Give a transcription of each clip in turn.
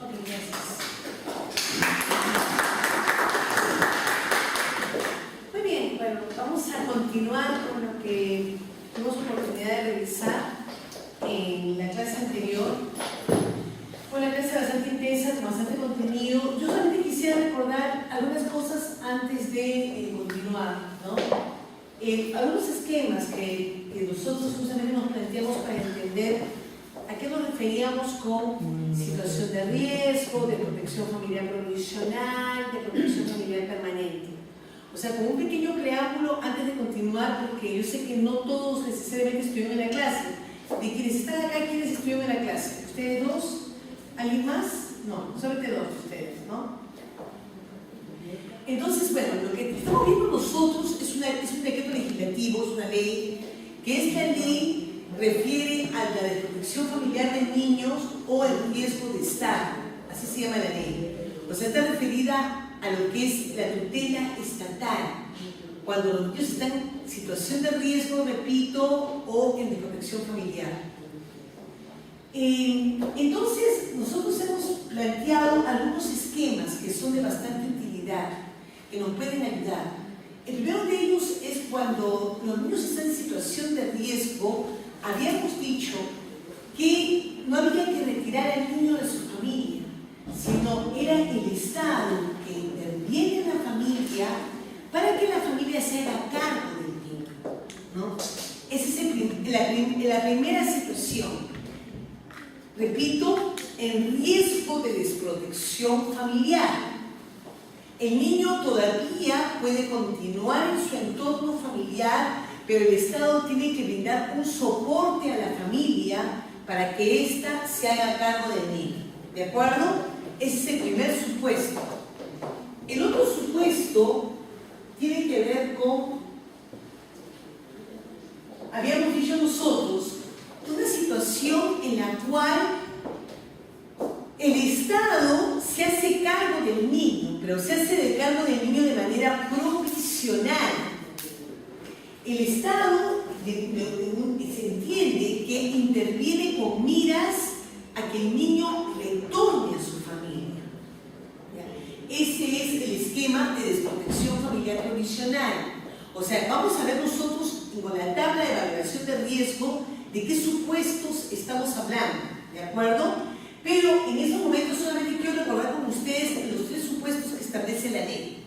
Ok, gracias. Muy bien, bueno, vamos a continuar con lo que tuvimos oportunidad de revisar en la clase anterior. Fue una clase bastante intensa, con bastante contenido. Yo solamente quisiera recordar algunas cosas antes de continuar, ¿no? Algunos esquemas que nosotros justamente nos planteamos para entender a qué nos referíamos con situación de riesgo, de protección familiar provisional, de protección familiar permanente. O sea, con un pequeño preámbulo antes de continuar, porque yo sé que no todos necesariamente estuvieron en la clase. De quienes están acá, ¿quiénes estuvieron en la clase? ¿Ustedes dos? ¿Alguien más? No, solamente dos de ustedes, ¿no? Entonces, bueno, lo que estamos viendo nosotros es un decreto legislativo, es una ley, que esta ley refiere a la de protección familiar de niños o el riesgo de Estado, así se llama la ley. O sea, está referida a lo que es la tutela estatal, cuando los niños están en situación de riesgo, repito, o en desprotección familiar. Entonces, nosotros hemos planteado algunos esquemas que son de bastante utilidad, que nos pueden ayudar. El primero de ellos es cuando los niños están en situación de riesgo. Habíamos dicho que no había que retirar al niño de su familia, sino era el Estado que interviene en la familia para que la familia se haga cargo del niño, ¿no? Esa es la primera situación. Repito, en riesgo de desprotección familiar. El niño todavía puede continuar en su entorno familiar, pero el Estado tiene que brindar un soporte a la familia para que ésta se haga cargo del niño. ¿De acuerdo? Ese es el primer supuesto. El otro supuesto tiene que ver con, habíamos dicho nosotros, una situación en la cual el Estado se hace cargo del niño, pero se hace de cargo del niño de manera provisional. El Estado se entiende que interviene con miras a que el niño retorne a su familia. Ese es el esquema de desprotección familiar provisional. O sea, vamos a ver nosotros con la tabla de valoración de riesgo de qué supuestos estamos hablando, ¿de acuerdo? Pero en estos momentos solamente quiero recordar con ustedes los tres supuestos que establece la ley.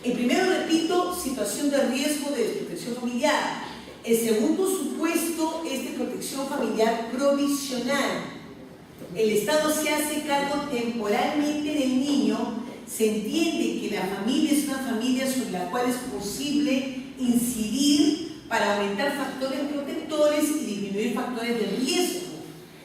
El primero, repito, situación de riesgo de desprotección familiar. El segundo supuesto es de protección familiar provisional. El Estado se hace cargo temporalmente del niño. Se entiende que la familia es una familia sobre la cual es posible incidir para aumentar factores protectores y disminuir factores de riesgo.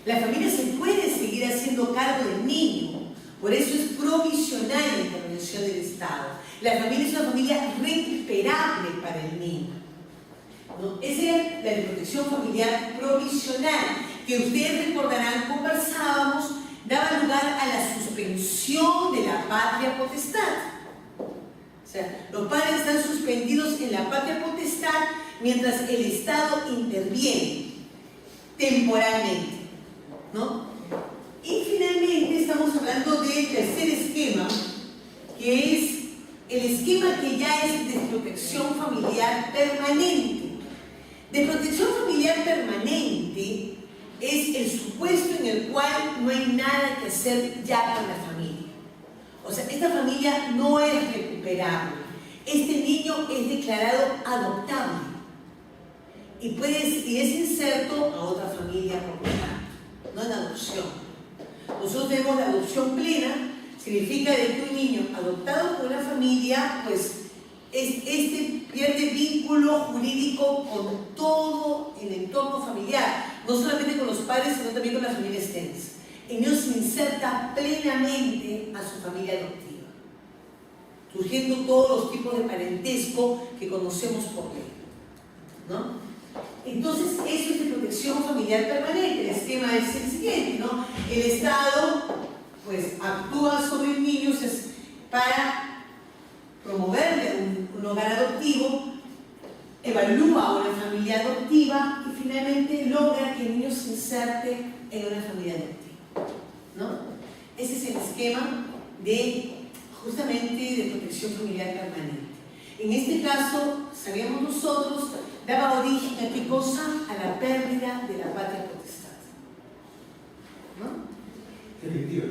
La familia se puede seguir haciendo cargo del niño, por eso es provisional la intervención del Estado. La familia es una familia recuperable para el niño, ¿no? Esa es la de protección familiar provisional, que ustedes recordarán, conversábamos, daba lugar a la suspensión de la patria potestad. O sea, los padres están suspendidos en la patria potestad mientras el Estado interviene temporalmente, ¿no? Y finalmente estamos hablando del tercer esquema, que es el esquema que ya es de protección familiar permanente. De protección familiar permanente es el supuesto en el cual no hay nada que hacer ya con la familia. O sea, esta familia no es recuperable. Este niño es declarado adoptable y es inserto a otra familia por lo tanto, no en adopción. Nosotros tenemos la adopción plena, significa de que un niño adoptado por una familia, pues este pierde vínculo jurídico con todo el entorno familiar, no solamente con los padres, sino también con la familia extensa. El niño se inserta plenamente a su familia adoptiva, surgiendo todos los tipos de parentesco que conocemos por ley, ¿no? Entonces, eso es de protección familiar permanente. El esquema es el siguiente, ¿no? El Estado, pues, actúa sobre el niño para promoverle un hogar adoptivo, evalúa a una familia adoptiva y finalmente logra que el niño se inserte en una familia adoptiva, ¿no? Ese es el esquema de, justamente, de protección familiar permanente. En este caso, sabíamos nosotros, daba origen a qué cosa, a la pérdida de la patria potestad. ¿No? Efectivo.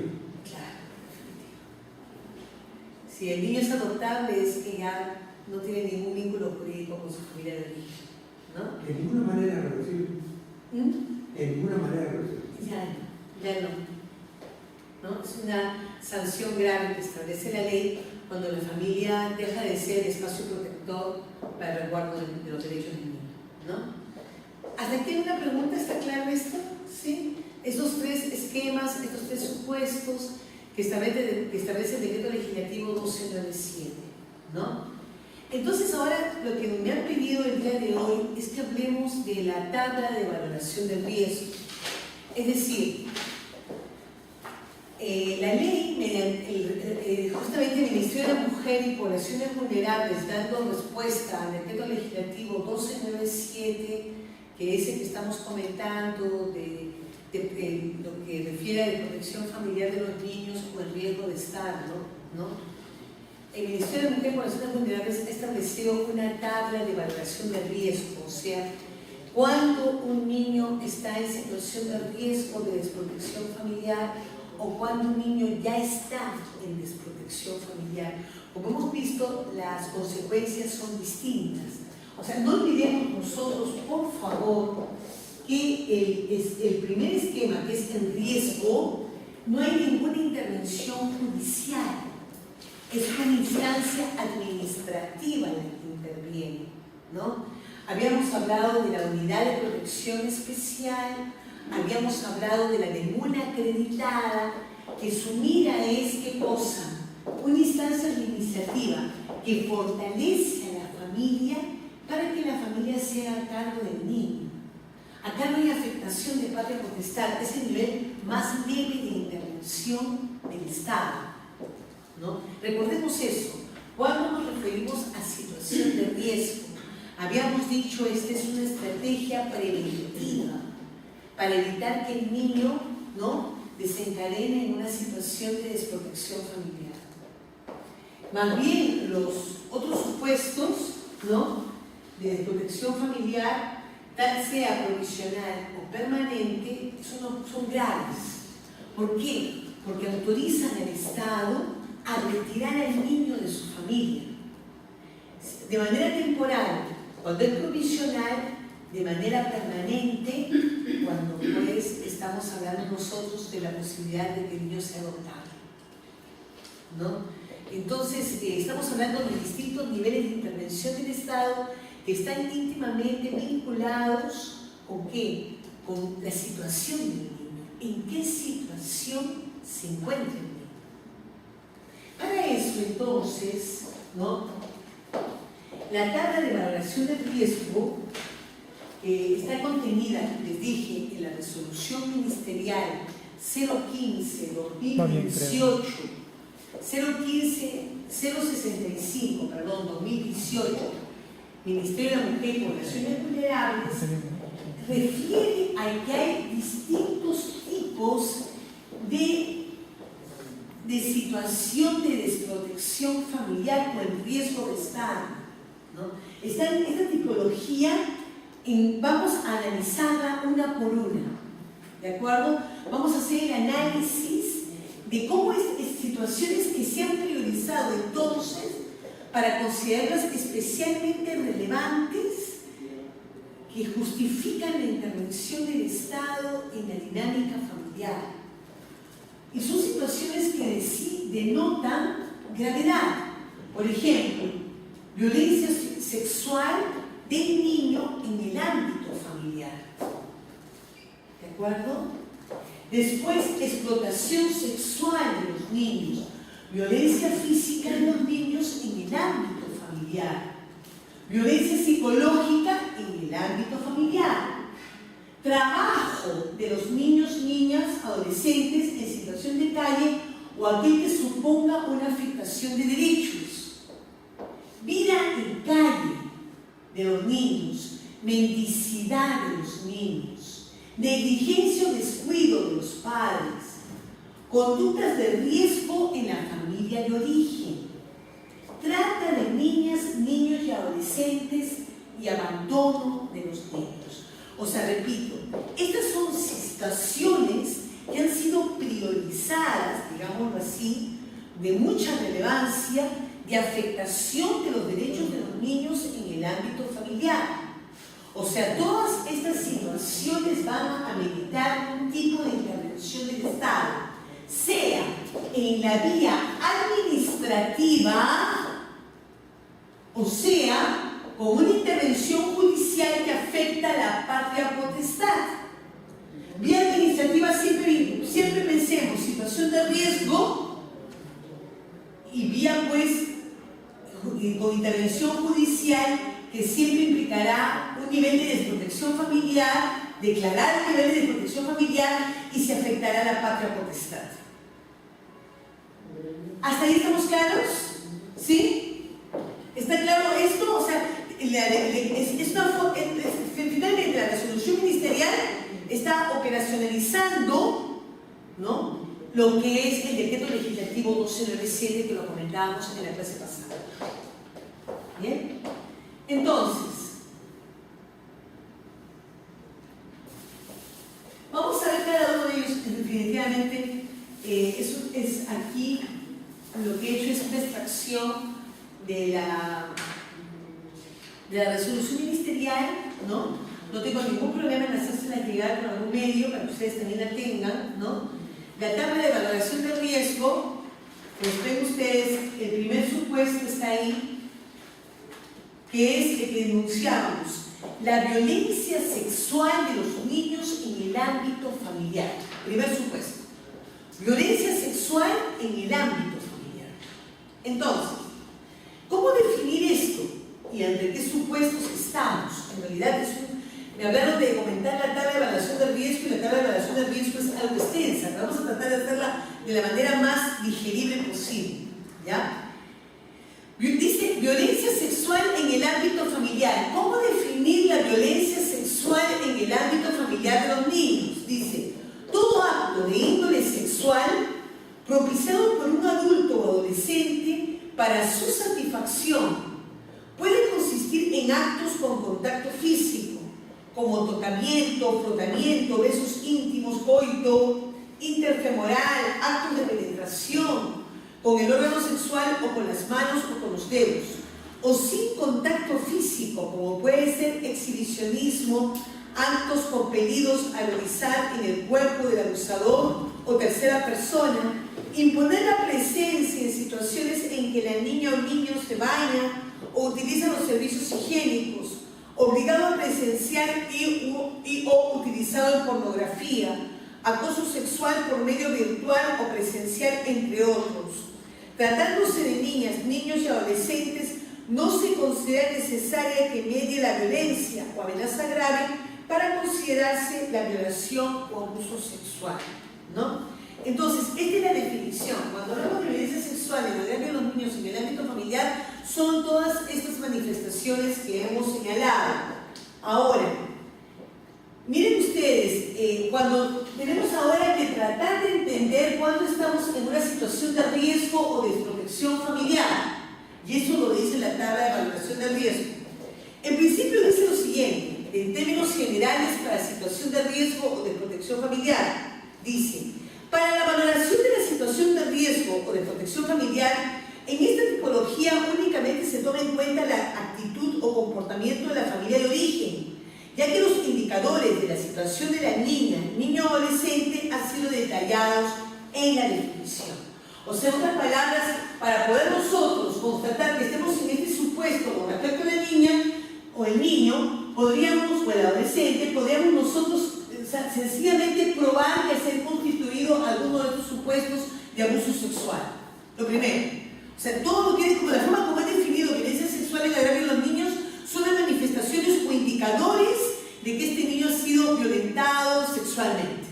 Claro, efectivo. Si el niño es adoptable, es que ya no tiene ningún vínculo jurídico con su familia de origen, ¿no? De ninguna manera reversible. De ninguna manera reversible. Ya no. Es una sanción grave que establece la ley cuando la familia deja de ser espacio protector para el resguardo de los derechos del niño, ¿no? ¿Hasta aquí hay una pregunta? ¿Está claro esto? ¿Sí? Esos tres esquemas, estos tres supuestos que establece el decreto legislativo 1297, ¿no? Entonces ahora lo que me han pedido el día de hoy es que hablemos de la tabla de valoración del riesgo. Es decir, la ley, justamente el Ministerio de la Mujer y Poblaciones Vulnerables, dando respuesta al decreto legislativo 1297, que es el que estamos comentando, de lo que refiere a la protección familiar de los niños o el riesgo de estar, ¿no? El Ministerio de Mujer y Poblaciones Vulnerables ha establecido una tabla de valoración de riesgo, o sea, cuando un niño está en situación de riesgo de desprotección familiar o cuando un niño ya está en desprotección familiar. Como hemos visto, las consecuencias son distintas. O sea, no olvidemos nosotros, por favor, que el primer esquema, que es el riesgo, no hay ninguna intervención judicial. Es una instancia administrativa la que interviene, ¿no? Habíamos hablado de la unidad de protección especial, habíamos hablado de la demanda acreditada, que su mira es, ¿qué cosa? Una instancia administrativa que fortalece a la familia para que la familia sea a cargo del niño. Acá no hay afectación de patria potestad, es el nivel más leve de intervención del Estado, ¿no? Recordemos eso. Cuando nos referimos a situación de riesgo, habíamos dicho, esta es una estrategia preventiva para evitar que el niño, ¿no?, desencadene en una situación de desprotección familiar. Más bien, los otros supuestos, ¿no?, de desprotección familiar, tal sea provisional o permanente, son graves. ¿Por qué? Porque autorizan al Estado a retirar al niño de su familia. De manera temporal, cuando es provisional, de manera permanente, cuando pues estamos hablando nosotros de la posibilidad de que el niño sea adoptado, ¿no? Entonces, estamos hablando de distintos niveles de intervención del Estado que están íntimamente vinculados ¿con qué? Con la situación del niño. ¿En qué situación se encuentra el niño? Para eso, entonces, ¿no?, la tabla de valoración del riesgo está contenida, les dije, en la resolución ministerial 015-2018, 2018, Ministerio de la Mujer y Poblaciones Vulnerables, refiere a que hay distintos tipos de situación de desprotección familiar o el riesgo de estar, ¿no? Esta tipología, vamos a analizarla una por una, ¿de acuerdo? Vamos a hacer el análisis de cómo es situaciones que se han priorizado entonces para considerarlas especialmente relevantes, que justifican la intervención del Estado en la dinámica familiar. Y son situaciones que denotan gravedad. Por ejemplo, violencia sexual del niño en el ámbito familiar. ¿De acuerdo? Después, explotación sexual de los niños, violencia física de los niños en el ámbito familiar, violencia psicológica en el ámbito familiar, trabajo de los niños, niñas, adolescentes en situación de calle o aquel que suponga una afectación de derechos, vida en calle de los niños, mendicidad de los niños, negligencia o descuido de los padres, conductas de riesgo en la familia de origen, trata de niñas, niños y adolescentes y abandono de los niños. O sea, repito, estas son situaciones que han sido priorizadas, digámoslo así, de mucha relevancia, de afectación de los derechos de los niños en el ámbito familiar. O sea, todas estas situaciones van a ameritar un tipo de intervención del Estado, sea en la vía administrativa, o sea, con una intervención judicial que afecta a la patria potestad. Vía administrativa siempre pensemos situación de riesgo, y vía pues con intervención judicial que siempre implicará un nivel de desprotección familiar, declarar un nivel de desprotección familiar y se afectará a la patria potestad. ¿Hasta ahí estamos claros? ¿Sí? ¿Está claro esto? O sea, finalmente la resolución ministerial está operacionalizando, ¿no?, lo que es el decreto legislativo 1297 que lo comentábamos en la clase pasada. ¿Bien? Entonces, vamos a ver cada uno de ellos. Definitivamente, eso es aquí, lo que he hecho es una extracción de la resolución ministerial, ¿no? No tengo ningún problema en hacérsela llegar por algún medio para que ustedes también la tengan, ¿no? La tabla de valoración de riesgo, pues ven ustedes, el primer supuesto está ahí, que es el que denunciamos, la violencia sexual de los niños en el ámbito familiar. Primer supuesto, violencia sexual en el ámbito familiar. Entonces, ¿cómo definir esto? ¿Y ante qué supuestos estamos? En realidad me hablaron de comentar la tabla de evaluación del riesgo, y la tabla de evaluación del riesgo es algo extensa, pero vamos a tratar de hacerla de la manera más digerible posible, ¿ya? Dice violencia sexual en el ámbito familiar. ¿Cómo definir la violencia sexual en el ámbito familiar de los niños? Dice, todo acto de índole sexual propiciado por un adulto o adolescente para su satisfacción puede consistir en actos con contacto físico, como tocamiento, frotamiento, besos íntimos, coito, interfemoral, actos de penetración, con el órgano sexual o con las manos o con los dedos, o sin contacto físico, como puede ser exhibicionismo, actos compelidos a realizar en el cuerpo del abusador o tercera persona, imponer la presencia en situaciones en que la niña o niño se baña o utiliza los servicios higiénicos, obligado a presenciar o utilizado en pornografía, acoso sexual por medio virtual o presencial, entre otros. Tratándose de niñas, niños y adolescentes, no se considera necesaria que medie la violencia o amenaza grave para considerarse la violación o abuso sexual, ¿no? Entonces, esta es la definición. Cuando hablamos de violencia sexual en el ámbito de los niños y en el ámbito familiar, son todas estas manifestaciones que hemos señalado. Ahora, miren ustedes, cuando tenemos ahora que tratar de entender cuándo estamos en una situación de riesgo o de desprotección familiar, y eso lo dice la tabla de valoración del riesgo. En principio dice lo siguiente, en términos generales para situación de riesgo o de protección familiar, dice, para la valoración de la situación de riesgo o de protección familiar, en esta tipología únicamente se toma en cuenta la actitud o comportamiento de la familia de origen, ya que los indicadores de la situación de la niña, niño o adolescente han sido detallados en la definición. O sea, en otras palabras, para poder nosotros constatar que estemos en este supuesto con respecto a la niña o el niño, podríamos, o el adolescente, podríamos nosotros sencillamente probar que se ha constituido alguno de estos supuestos de abuso sexual. Lo primero. O sea, todo lo que es, como la forma como es definido violencia sexual en agravio de los niños, son las manifestaciones o indicadores de que este niño ha sido violentado sexualmente.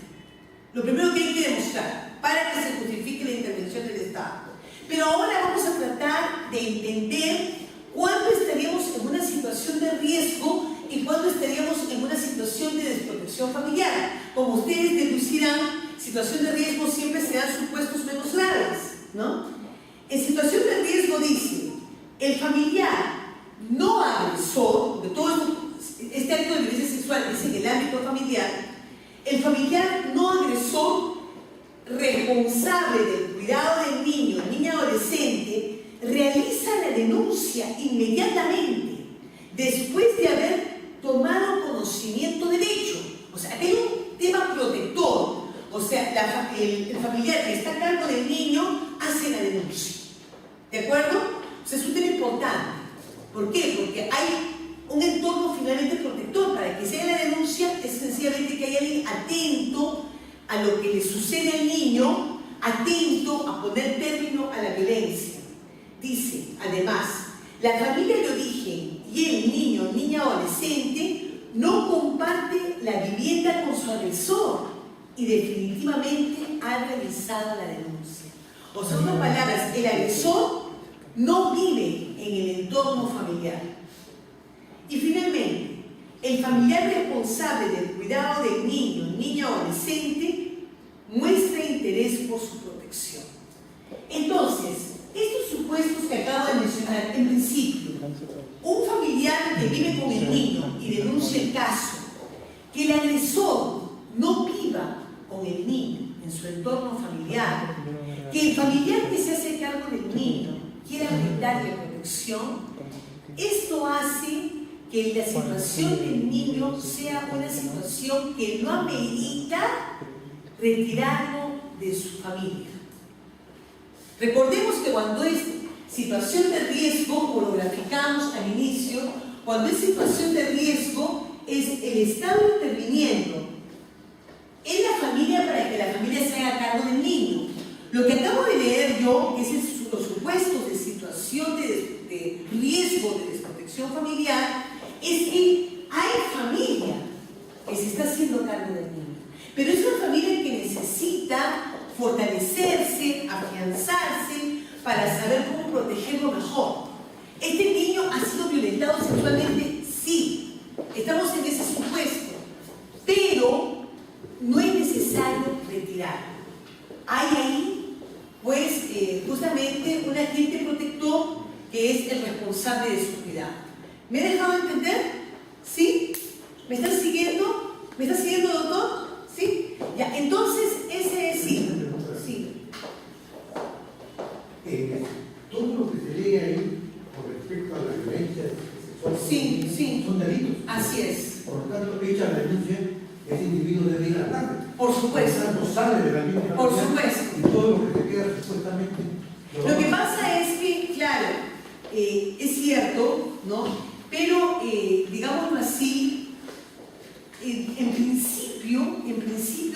Lo primero que hay que demostrar para que se justifique la intervención del Estado. Pero ahora vamos a tratar de entender cuándo estaríamos en una situación de riesgo y cuándo estaríamos en una situación de desprotección familiar. Como ustedes deducirán, situación de riesgo siempre será supuesto ¿no? En situación de riesgo dice, el familiar no agresor, de todo este acto de violencia sexual es en el ámbito familiar, el familiar no agresor responsable del cuidado del niño, niña adolescente, realiza la denuncia inmediatamente después de haber tomado conocimiento del hecho. O sea, aquí hay un tema protector. O sea, el familiar que está a cargo del niño hace la denuncia. ¿De acuerdo? O sea, es un tema importante. ¿Por qué? Porque hay un entorno finalmente protector. Para que se haga la denuncia es sencillamente que haya alguien atento a lo que le sucede al niño, atento a poner término a la violencia. Dice, además, la familia de origen y el niño, niña adolescente no comparte la vivienda con su agresor y definitivamente ha realizado la denuncia. O sea, en otras palabras, el agresor no vive en el entorno familiar. Y finalmente, el familiar responsable del cuidado del niño, niña adolescente, muestra interés por su protección. Entonces, estos supuestos que acabo de mencionar, en principio, un familiar que vive con el niño y denuncia el caso, que el agresor no viva con el niño en su entorno familiar, que el familiar que se hace cargo del niño quiera brindarle protección, esto hace que la situación del niño sea una situación que no amerita retirarlo de su familia. Recordemos que cuando es situación de riesgo, como lo graficamos al inicio, cuando es situación de riesgo, es el Estado interviniendo en la familia para que la familia se haga cargo del niño. Lo que acabo de leer yo, que es los supuestos de situación de riesgo de desprotección familiar, es que hay familia que se está haciendo cargo del niño, pero es una familia que necesita fortalecerse, afianzarse para saber cómo protegerlo mejor. ¿Este niño ha sido violentado sexualmente? Sí, estamos en ese supuesto, pero no es necesario retirarlo. Hay ahí, pues, justamente un agente protector que es el responsable de su cuidado. ¿Me he dejado entender? ¿Sí? ¿Me están siguiendo? ¿Me está siguiendo, doctor? ¿Sí? Ya, entonces, ese es sí. Sí. Todo lo que se lee ahí con respecto a la violencia sexual son delitos. Así es. Por lo tanto, hecha la denuncia, ese individuo debe ir a la cárcel. Por supuesto. No sale de la misma. Por supuesto. Y todo lo que se queda supuestamente. Lo que pasa es que, claro, es cierto, ¿no? Pero, digámoslo así, en principio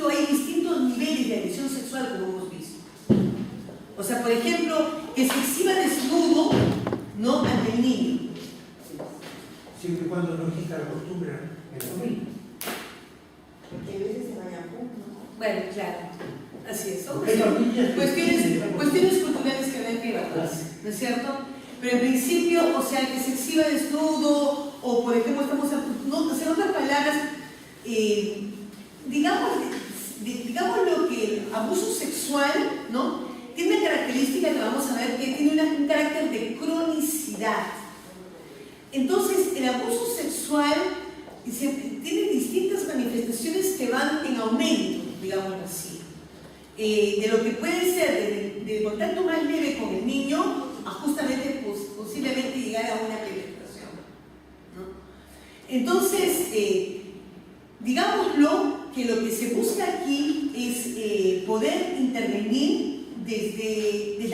hay distintos niveles de agresión sexual, como hemos visto. O sea, por ejemplo, que se exhiba desnudo, ¿no?, ante el niño. Siempre y cuando no exista la costumbre en la familia. Porque a veces se vayan juntos. Bueno, claro, así es. Son cuestiones culturales que habría que evaluar, ¿no es cierto? Pero en principio, o sea, que se exhiba desnudo, o por ejemplo, o sea, en otras palabras, digamos lo que el abuso sexual, ¿no?, tiene una característica que vamos a ver que tiene un carácter de cronicidad. Entonces, el abuso sexual tiene distintas manifestaciones que van en aumento, digámoslo así. De lo que puede ser del contacto más leve con el niño a justamente posiblemente llegar a una penetración, ¿no? Entonces, digámoslo que lo que se busca aquí es poder intervenir desde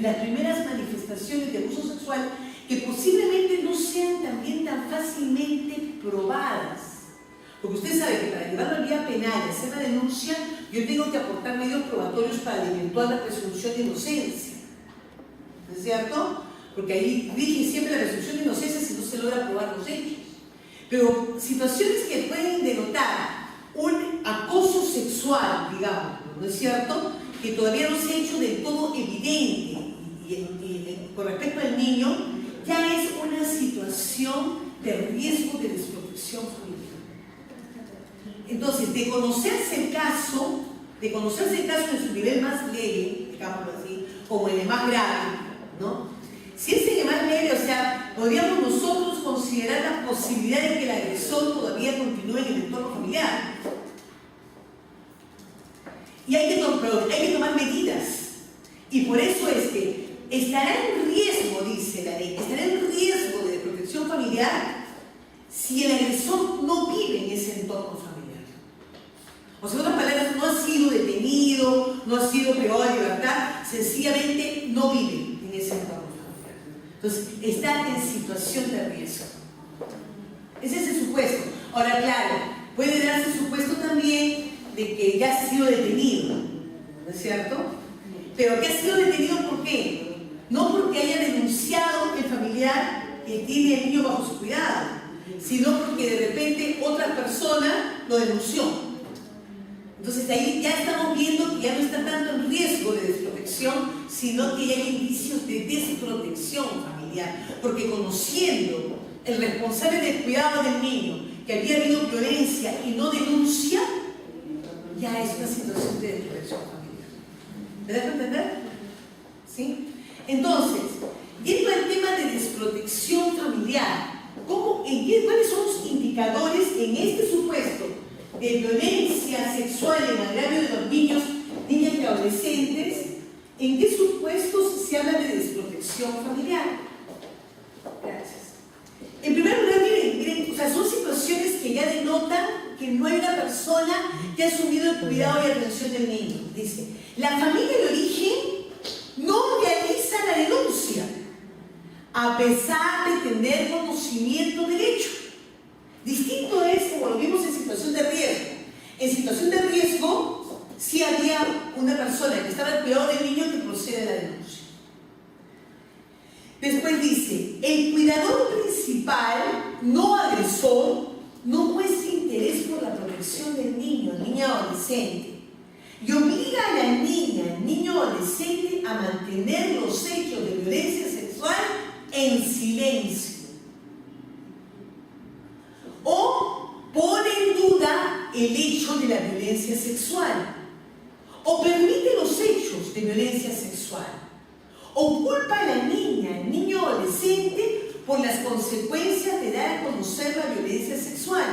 las primeras manifestaciones de abuso sexual que posiblemente no sean también tan fácilmente probadas. Porque usted sabe que para llevarlo a vía penal y hacer la denuncia, yo tengo que aportar medios probatorios para la eventual presunción de inocencia. ¿No es cierto? Porque ahí rige siempre la presunción de inocencia si no se logra probar los hechos. Pero situaciones que pueden denotar un acoso sexual, digamos, ¿no es cierto?, que todavía no se ha hecho del todo evidente y con respecto al niño, ya es una situación de riesgo de desprotección familiar. Entonces, de conocerse el caso en su nivel más leve, digámoslo así, como en el más grave, ¿no? Si es en el más leve, o sea, podríamos nosotros considerar la posibilidad de que el agresor todavía continúe en el entorno familiar. Y hay que tomar medidas. Y por eso es que estará en riesgo, dice la ley, estará en riesgo de protección familiar si el agresor no vive en ese entorno familiar. O sea, en otras palabras, no ha sido detenido, no ha sido privado de libertad, sencillamente no vive en ese entorno familiar. Entonces, está en situación de riesgo. Ese es el supuesto. Ahora, claro, puede darse el supuesto también de que ya ha sido detenido, ¿no es cierto? Pero que ha sido detenido ¿por qué? No porque haya denunciado el familiar que tiene al niño bajo su cuidado, sino porque de repente otra persona lo denunció. Entonces ahí ya estamos viendo que ya no está tanto en riesgo de desprotección, sino que ya hay indicios de desprotección familiar, porque conociendo el responsable del cuidado del niño que había habido violencia y no denuncia, ya es una situación de desprotección familiar. ¿Me dejo entender? ¿Sí? Entonces, yendo al tema de desprotección familiar, ¿cuáles son los indicadores en este supuesto de violencia sexual en agravio de los niños, niñas y adolescentes? ¿En qué supuestos se habla de desprotección familiar? Gracias. En primer lugar, miren, o sea, son situaciones que ya denotan que no hay una persona que ha asumido el cuidado y atención del niño. Dice, la familia de origen no realiza la denuncia, a pesar de tener conocimiento del hecho. Distinto es como lo vimos en situación de riesgo. En situación de riesgo, sí había una persona que estaba al cuidado del niño que procede a la denuncia. Después dice, el cuidador principal, no agresor, no muestra interés por la protección del niño, niña o adolescente, y obliga a la niña, niño o adolescente a mantener los hechos de violencia sexual en silencio. O pone en duda el hecho de la violencia sexual. O permite los hechos de violencia sexual. O culpa a la niña, niño o adolescente por las consecuencias de dar a conocer la violencia sexual.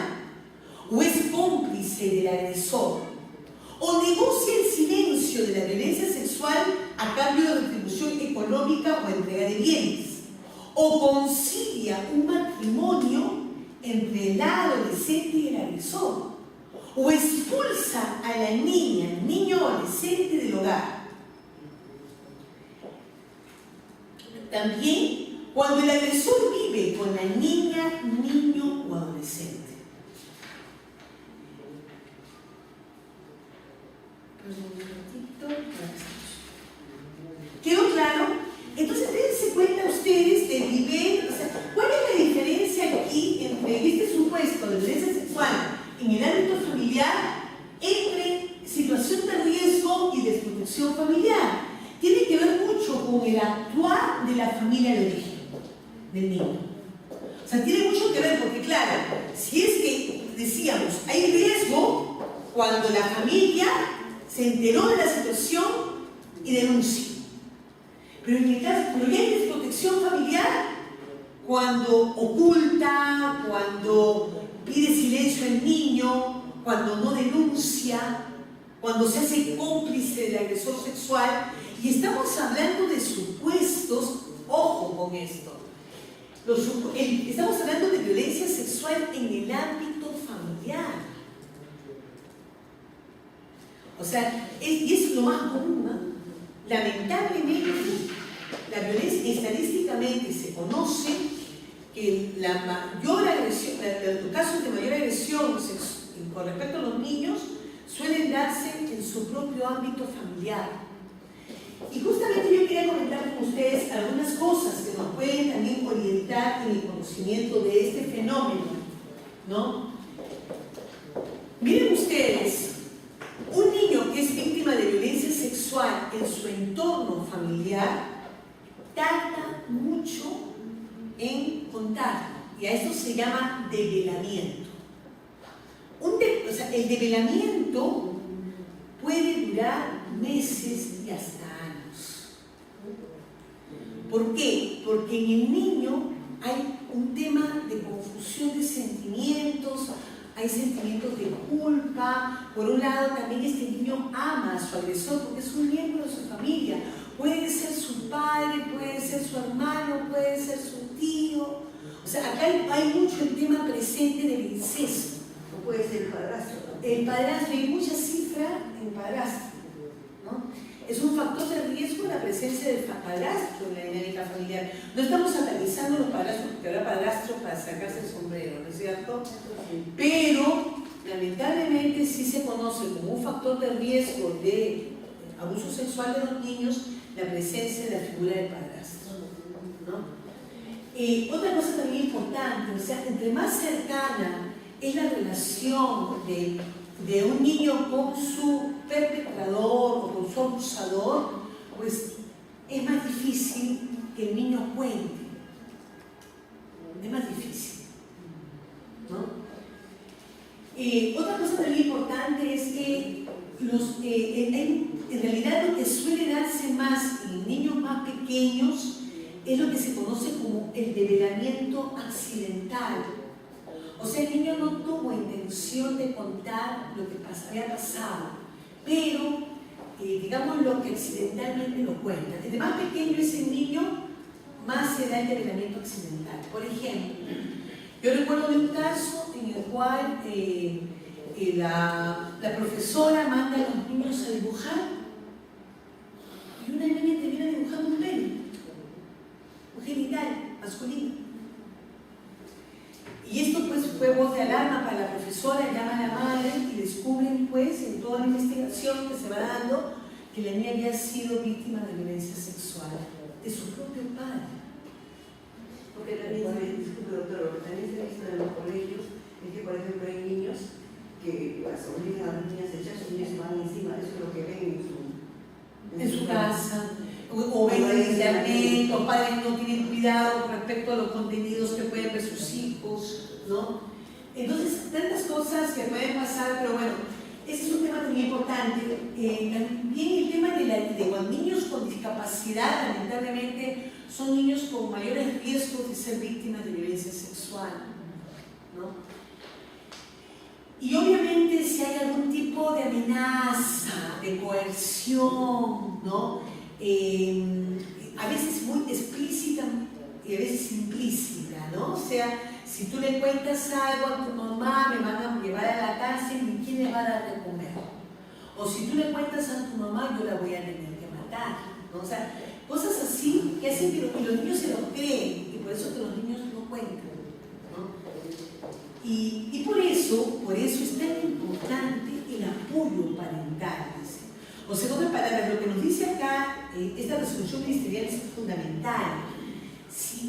O es cómplice del agresor. O negocia el silencio de la violencia sexual a cambio de retribución económica o entrega de bienes. O concilia un matrimonio entre la adolescente y el agresor. O expulsa a la niña, niño o adolescente del hogar. También cuando el agresor vive con la niña, niño o adolescente. ¿Quedó claro? Entonces dense cuenta ustedes del nivel, o sea, ¿cuál es la diferencia aquí entre este supuesto de violencia sexual en el ámbito familiar entre situación de riesgo y desprotección familiar? Tiene que ver mucho con el actuar de la familia de origen del niño. O sea, tiene mucho que ver porque, claro, si es que, decíamos, hay riesgo cuando la familia se enteró de la situación y denuncia. Pero en el caso, pero ya hay desprotección familiar cuando oculta, cuando pide silencio al niño, cuando no denuncia, cuando se hace cómplice del agresor sexual. Y estamos hablando de supuestos, ojo con esto, estamos hablando de violencia sexual en el ámbito familiar. O sea, y es lo más común, ¿no? Lamentablemente, la violencia, estadísticamente se conoce que la mayor agresión, los casos de mayor agresión con respecto a los niños suelen darse en su propio ámbito familiar. Y justamente yo quería comentar con ustedes algunas cosas que nos pueden también orientar en el conocimiento de este fenómeno, ¿no? Miren ustedes, un niño que es víctima de violencia sexual en su entorno familiar tarda mucho en contar, y a esto se llama develamiento. O sea, el develamiento puede durar meses y hasta años. ¿Por qué? Porque en el niño hay un tema de confusión de sentimientos, hay sentimientos de culpa. Por un lado, también este niño ama a su agresor porque es un miembro de su familia. Puede ser su padre, puede ser su hermano, puede ser su tío. O sea, acá hay mucho el tema presente del incesto. O puede ser el padrastro. El padrastro, hay mucha cifra en padrastro, ¿no? Es un factor de riesgo la presencia del padrastro en la dinámica familiar. No estamos satanizando los padrastros porque habrá padrastros para sacarse el sombrero, ¿no es cierto? Pero lamentablemente sí se conoce como un factor de riesgo de abuso sexual de los niños la presencia de la figura del padrastro, ¿no? Otra cosa también importante, o sea, entre más cercana es la relación de un niño con su perpetrador o con su abusador, pues es más difícil que el niño cuente. Es más difícil, ¿no? Otra cosa también importante es que en realidad lo que suele darse más en niños más pequeños es lo que se conoce como el develamiento accidental. O sea, el niño no tuvo intención de contar lo que había pasado, pero digamos lo que accidentalmente lo cuenta. Entre más pequeño es el niño, más se da el develamiento accidental. Por ejemplo, yo recuerdo de un caso en el cual la profesora manda a los niños a dibujar y una niña termina dibujando un pene, un genital masculino. Y esto pues fue voz de alarma para la profesora, llama a la madre y descubren pues en toda la investigación que se va dando que la niña había sido víctima de violencia sexual de su propio padre. Porque también, disculpe doctor, lo que también se ha visto en los colegios es que por ejemplo hay niños que las obligan a las niñas a echar, sus niños se van encima, eso es lo que ven en su casa. O ven en internet, los padres no tienen cuidado respecto a los contenidos que pueden ver sus hijos, ¿no? Entonces, tantas cosas que pueden pasar, pero bueno, ese es un tema también importante. También el tema de los niños con discapacidad, lamentablemente, son niños con mayores riesgos de ser víctimas de violencia sexual, ¿no? Y obviamente si hay algún tipo de amenaza, de coerción, ¿no? A veces muy explícita y a veces implícita, ¿no? O sea, si tú le cuentas algo a tu mamá, me van a llevar a la cárcel y ¿quién le va a dar de comer? O si tú le cuentas a tu mamá, yo la voy a tener que matar, ¿no? O sea, cosas así que hacen que los niños se lo creen y por eso que los niños no cuentan, ¿no? Y por eso es tan importante el apoyo parental. O sea, en otras palabras, lo que nos dice acá esta resolución ministerial es fundamental.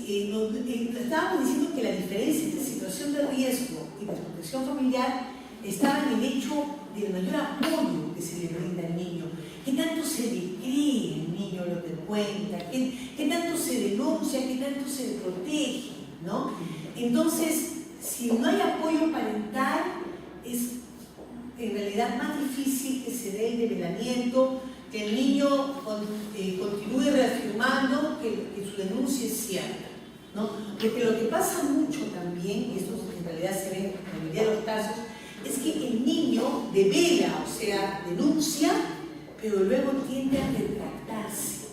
Estábamos diciendo que la diferencia entre situación de riesgo y de protección familiar estaba en el hecho del mayor apoyo que se le brinda al niño. ¿Qué tanto se le cree al niño lo que cuenta? ¿Qué tanto se denuncia? ¿Qué tanto se le protege? ¿No? Entonces, si no hay apoyo parental, es en realidad más difícil que se dé el develamiento, que el niño continúe reafirmando que su denuncia es cierta, ¿no? Porque lo que pasa mucho también, y esto en realidad se ve en la mayoría de los casos, es que el niño devela, o sea, denuncia, pero luego tiende a retractarse.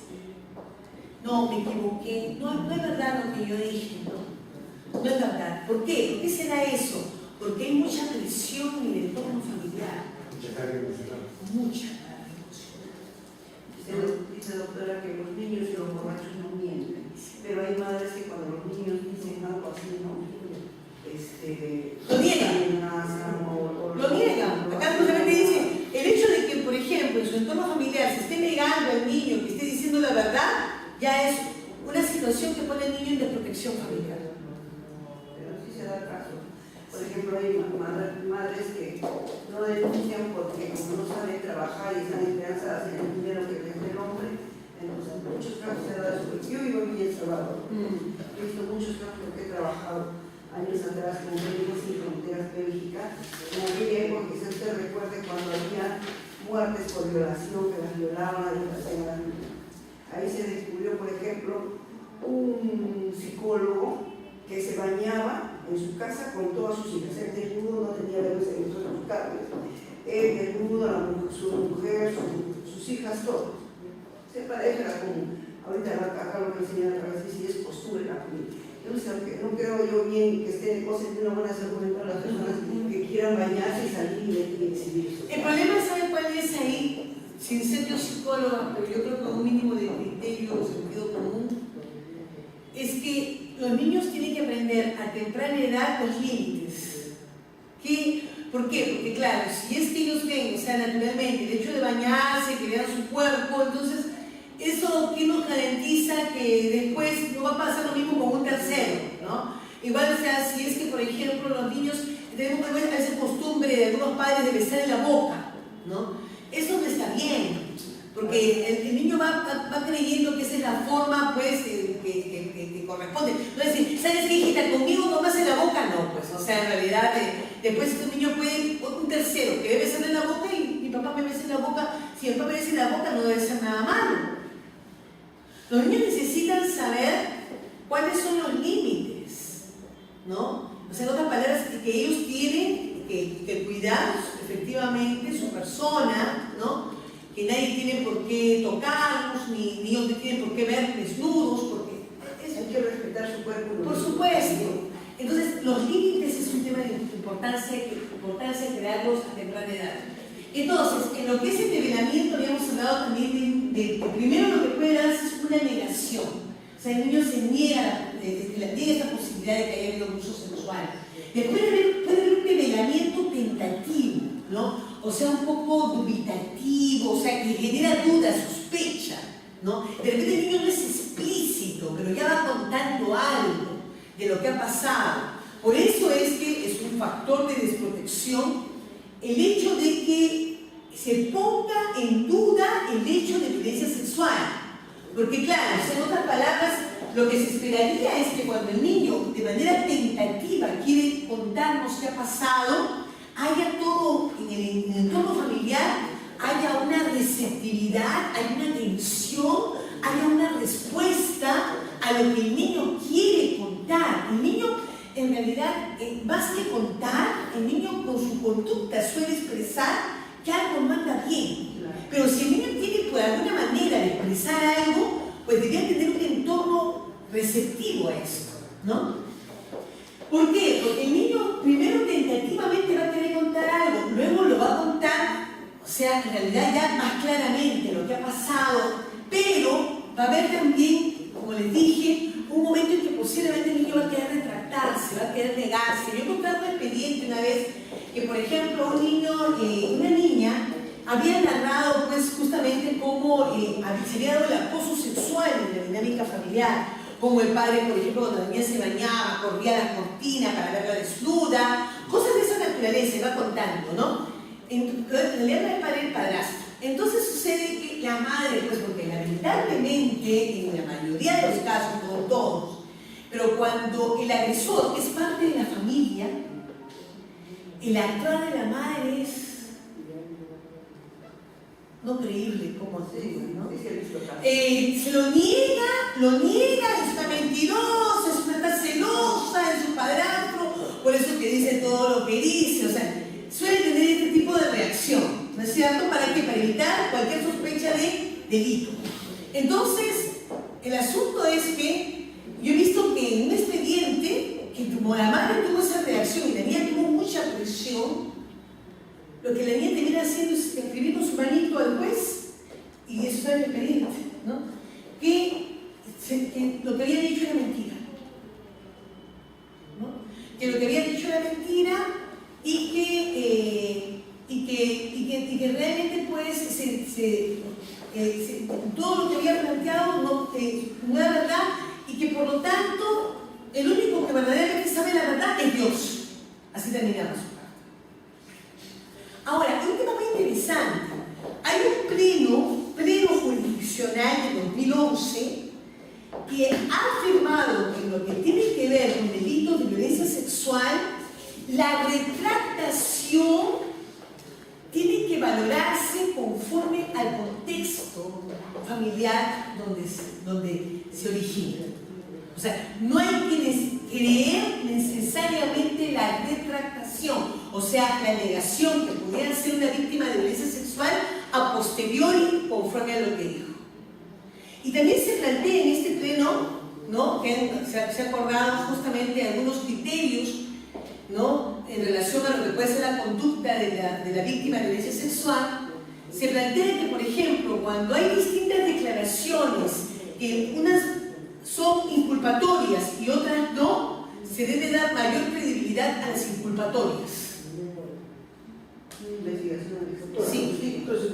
No, me equivoqué, no es verdad lo que yo dije, no es verdad. ¿Por qué? ¿Por qué se da eso? Porque hay mucha presión en el entorno familiar. Mucha carga emocional. Mucha carga emocional. Dice doctora que los niños y los borrachos no mienten, pero hay madres que cuando los niños dicen algo así, ¿no? Lo niegan. Lo niegan. Acá justamente dice, el hecho de que, por ejemplo, en su entorno familiar se esté negando al niño que esté diciendo la verdad, ya es una situación que pone al niño en desprotección familiar. Pero sí se da el caso. Por ejemplo, hay madres que no denuncian porque como no saben trabajar y están esperanzadas en el dinero que les dé el hombre, entonces en muchos casos se da eso. Yo vivo en Villa El Salvador. He visto muchos casos porque he trabajado años atrás con Médicos Sin Fronteras Bélgica, en aquella época que usted recuerde cuando había muertes por violación, que las violaban y las hacían a las niñas. Ahí se descubrió, por ejemplo, un psicólogo que se bañaba en su casa con todas sus hijas. Él desnudo, no tenía bebés en sus cables. Él desnudo, su mujer, sus hijas, todos. Se pareja como, ahorita acá lo que enseñan a veces si es postura. No creo yo bien que esté en cosas que no van a hacer argumentar a las personas que quieran bañarse y salir y exhibirse. El problema, ¿sabe cuál es ahí? Sin ser yo psicóloga, pero yo creo que con un mínimo de criterio o sentido común, es que los niños tienen que aprender a temprana edad los límites. ¿Por qué? Porque claro, si es que ellos ven, o sea, naturalmente, el hecho de bañarse, que vean su cuerpo, entonces eso que nos garantiza que después no va a pasar lo mismo con un tercero, ¿no? Igual, o sea, si es que, por ejemplo, los niños tenemos a veces costumbre de algunos padres de besar en la boca, ¿no? Eso no está bien, porque el niño va creyendo que esa es la forma, pues, que corresponde. No es decir, ¿sabes qué, hijita? Conmigo no vas en la boca, no, pues, o sea, en realidad, después este niño puede, un tercero que debe besarle en la boca y mi papá me besa en la boca, si mi papá me besa en la boca no debe ser nada malo. Los niños necesitan saber cuáles son los límites, ¿no? O sea, en otras palabras, que ellos tienen que cuidar efectivamente su persona, ¿no? Que nadie tiene por qué tocarlos, ni ellos tienen por qué ver desnudos, porque hay que respetar su cuerpo. Por supuesto. Entonces, los límites es un tema de importancia crearlos a temprana edad. Entonces, en lo que es el develamiento, habíamos hablado también de primero lo que puede darse es una negación. O sea, el niño se niega esta posibilidad de que haya habido abuso sexual. Después puede haber un develamiento tentativo, ¿no? O sea, un poco dubitativo, o sea, que genera dudas, sospecha, ¿no? De repente el niño no es explícito, pero ya va contando algo de lo que ha pasado. Por eso es que es un factor de desprotección el hecho de que se ponga en duda el hecho de violencia sexual. Porque claro, en otras palabras, lo que se esperaría es que cuando el niño de manera tentativa quiere contarnos qué ha pasado, haya todo en el entorno familiar, haya una receptividad, haya una atención, haya una respuesta a lo que el niño quiere contar. El niño, en realidad, más que contar, el niño con su conducta suele expresar que algo no anda bien. Pero si el niño tiene por alguna manera de expresar algo, pues debería tener un entorno receptivo a esto, ¿no? ¿Por qué? Porque el niño primero tentativamente va a querer contar algo, luego lo va a contar, o sea, en realidad ya más claramente lo que ha pasado, pero va a haber también, como les dije, un momento en que posiblemente el niño va a querer retractarse, va a querer negarse. Yo encontré un expediente una vez que, por ejemplo, un niño, una niña, había narrado pues justamente cómo se había dado el acoso sexual en la dinámica familiar, como el padre, por ejemplo, cuando la niña se bañaba, corría la cortina para verla desnuda, cosas de esa naturaleza, va contando, ¿no? En realidad no es padre, el padrastro. Entonces sucede que la madre, pues porque lamentablemente, en la mayoría de los casos, no todos, pero cuando el agresor es parte de la familia, el actuar de la madre es no creíble, como así, ¿no? Se lo niega, es una mentirosa, es una tan celosa, es un padrastro, por eso que dice todo lo que dice, o sea, suele tener este tipo de reacción, ¿no es cierto? ¿Para qué? Para evitar cualquier sospecha de delito. Entonces, el asunto es que yo he visto que en un expediente, que como la madre tuvo esa reacción y la niña tuvo mucha presión, lo que la niña termina haciendo es escribir con su manito al juez, y eso es el expediente, ¿no? Que lo que había dicho era mentira, ¿no? Que lo que había dicho era mentira y que realmente pues todo lo que había planteado no era verdad, y que por lo tanto el único que verdaderamente sabe la verdad es Dios. Así terminamos. Ahora, un tema muy interesante. Hay un pleno jurisdiccional de 2011 que ha afirmado que en lo que tiene que ver con delitos de violencia sexual, la retractación tiene que valorarse conforme al contexto familiar donde se origina. O sea, no hay que creer necesariamente la retractación, o sea, la negación que pudiera ser una víctima de violencia sexual a posteriori conforme a lo que dijo. Y también se plantea en este pleno, ¿no?, que se ha acordado justamente algunos criterios, ¿no?, en relación a lo que puede ser la conducta de la víctima de violencia sexual. Se plantea que, por ejemplo, cuando hay distintas declaraciones, que unas son inculpatorias y otras no, se debe dar mayor credibilidad a las inculpatorias. Sí. Entonces,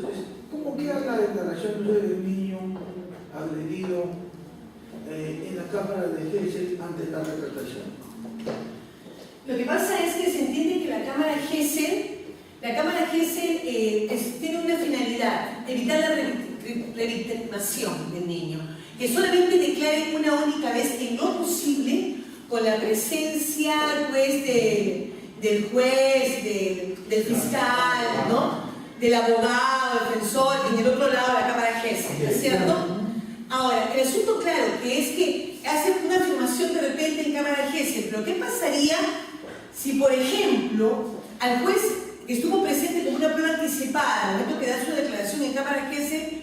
¿cómo queda la declaración del niño agredido en la Cámara de Gesell ante la retractación? Lo que pasa es que se entiende que la Cámara Gesell tiene una finalidad: evitar la revictimización del niño, que solamente declare una única vez en lo posible, con la presencia pues, del juez, del fiscal, ¿no?, del abogado, del defensor, en el otro lado de la Cámara Gesell, ¿no es cierto? Ahora, el asunto claro que es que hace una afirmación de repente en Cámara Gesell, pero ¿qué pasaría si, por ejemplo, al juez que estuvo presente como una prueba anticipada al momento que da su declaración en Cámara Gesell,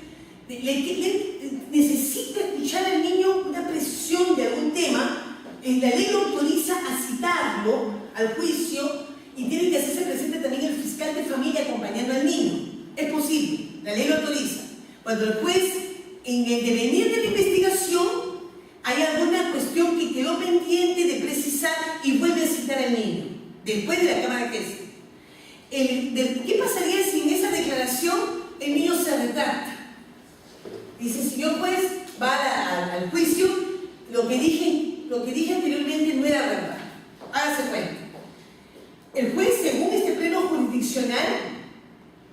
necesita escuchar al niño una precisión de algún tema, la ley lo autoriza a citarlo al juicio y tiene que hacerse presente también el fiscal de familia acompañando al niño? Es posible, la ley lo autoriza. Cuando el juez, en el devenir de la investigación, hay alguna cuestión que quedó pendiente de precisar y vuelve a citar al niño, después de la Cámara Gesell. ¿Qué pasaría si en esa declaración el niño se retracta? Dice: señor juez, va al juicio, lo que dije anteriormente no era verdad. Hágase cuenta. El juez, según este pleno jurisdiccional,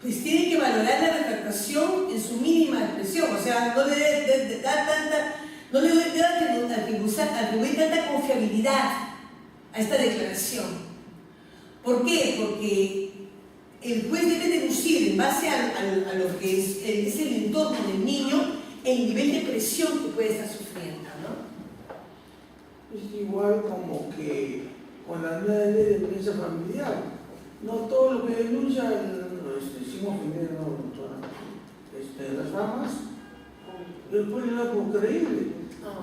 pues tiene que valorar la retractación en su mínima expresión, o sea, no le debe atribuir tanta confiabilidad a esta declaración. ¿Por qué? Porque el juez debe deducir, en base a lo que es el entorno del niño, el nivel de presión que puede estar sufriendo, ¿no? Es igual como que con la nueva ley de violencia familiar. No todo lo que denuncian, sin ofender las ramas, el juez le da por creíble.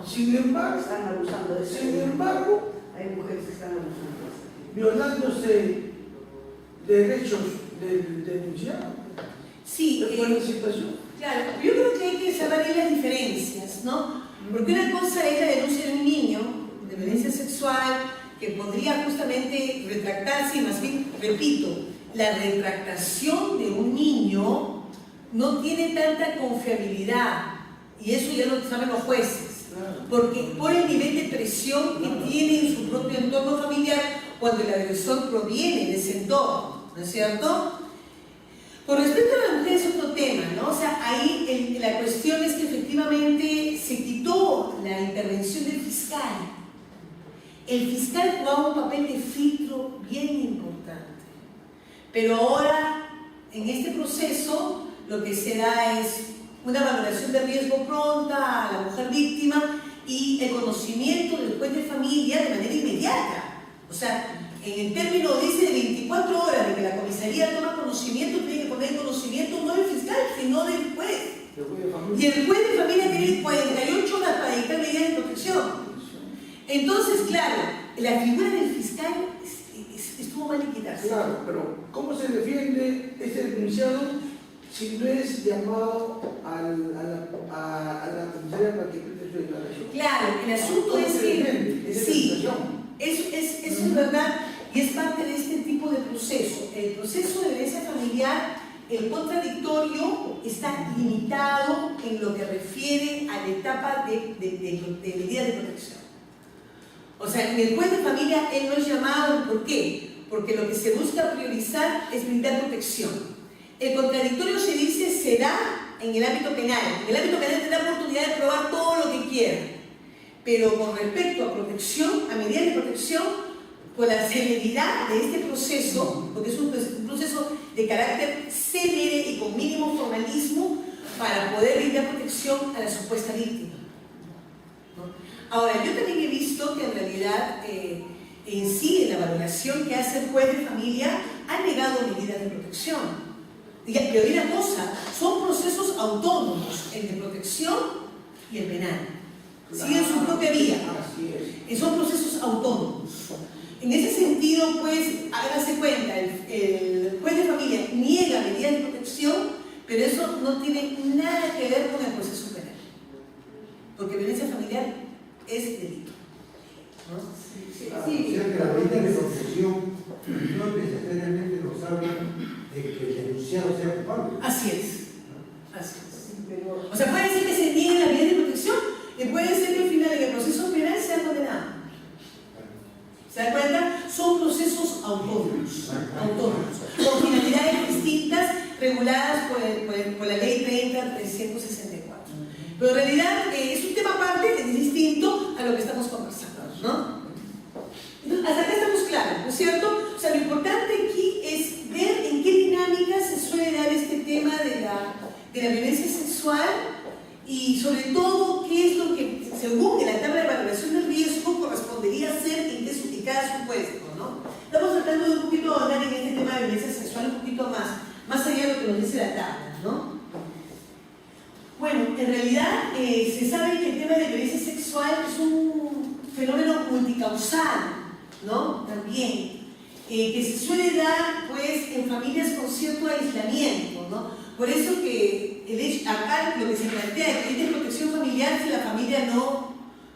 Sin embargo, están abusando de eso. Sin embargo, hay mujeres que están abusando de eso, violándose derechos del denunciado. Sí, claro, yo creo que hay que saber ahí las diferencias, ¿no? Porque una cosa es la denuncia de un niño de violencia sexual que podría justamente retractarse, y más bien, repito, la retractación de un niño no tiene tanta confiabilidad, y eso ya lo saben los jueces, porque por el nivel de presión que tiene en su propio entorno familiar cuando el agresor proviene de ese entorno, ¿no es cierto? Con respecto a la mujer es otro tema, ¿no? O sea, ahí la cuestión es que efectivamente se quitó la intervención del fiscal. El fiscal jugaba un papel de filtro bien importante, pero ahora en este proceso lo que se da es una valoración de riesgo pronta a la mujer víctima y el conocimiento del juez de familia de manera inmediata. O sea, en el término dice de 24 horas de que la comisaría toma conocimiento, tiene que poner conocimiento no del fiscal, sino del juez. Y el juez de familia tiene 48 horas para dictar medidas de protección. Entonces, claro, la figura del fiscal estuvo mal en quitarse. Claro, pero ¿cómo se defiende este denunciado si no es llamado a la comisaría para que preste su declaración? Claro, el asunto es que sí, eso es verdad, y es parte de este tipo de proceso. El proceso de violencia familiar, el contradictorio está limitado en lo que refiere a la etapa de medidas de protección. O sea, en el juez de familia él no es llamado. ¿Por qué? Porque lo que se busca priorizar es brindar protección. El contradictorio, se dice, será en el ámbito penal. En el ámbito penal tendrá oportunidad de probar todo lo que quiera. Pero con respecto a protección, a medidas de protección, con la celeridad de este proceso, porque es un proceso de carácter célere y con mínimo formalismo para poder brindar protección a la supuesta víctima, ¿no? Ahora, yo también he visto que en realidad, en sí, en la valoración que hace el juez de familia, ha negado medidas de protección. Pero hay una cosa, son procesos autónomos, el de protección y el penal. Siguen su propia vía. Son procesos autónomos. En ese sentido, pues, hágase cuenta, el juez de familia niega medidas de protección, pero eso no tiene nada que ver con el proceso penal. Porque violencia familiar es delito, ¿no? O sea que la medida de protección no necesariamente nos hablan de que el denunciado sea culpable. Así es. O sea, puede ser que se niegue la medida de protección y puede ser que al final en el proceso penal sea condenado. ¿Se dan cuenta? Son procesos autónomos, con finalidades distintas reguladas por la ley 30.364. Pero en realidad es un tema aparte, es distinto a lo que estamos conversando, ¿no? Entonces, hasta acá estamos claros, ¿no es cierto? O sea, lo importante aquí es ver en qué dinámica se suele dar este tema de la violencia sexual y sobre todo qué es lo que, según la tabla de valoración del riesgo, correspondería ser en cada supuesto, ¿no? Estamos tratando de un poquito ahondar en este tema de violencia sexual un poquito más allá de lo que nos dice la tabla, ¿no? Bueno, en realidad se sabe que el tema de violencia sexual es un fenómeno multicausal, ¿no? También, que se suele dar, pues, en familias con cierto aislamiento, ¿no? Por eso que acá lo que se plantea es que hay protección familiar si la familia no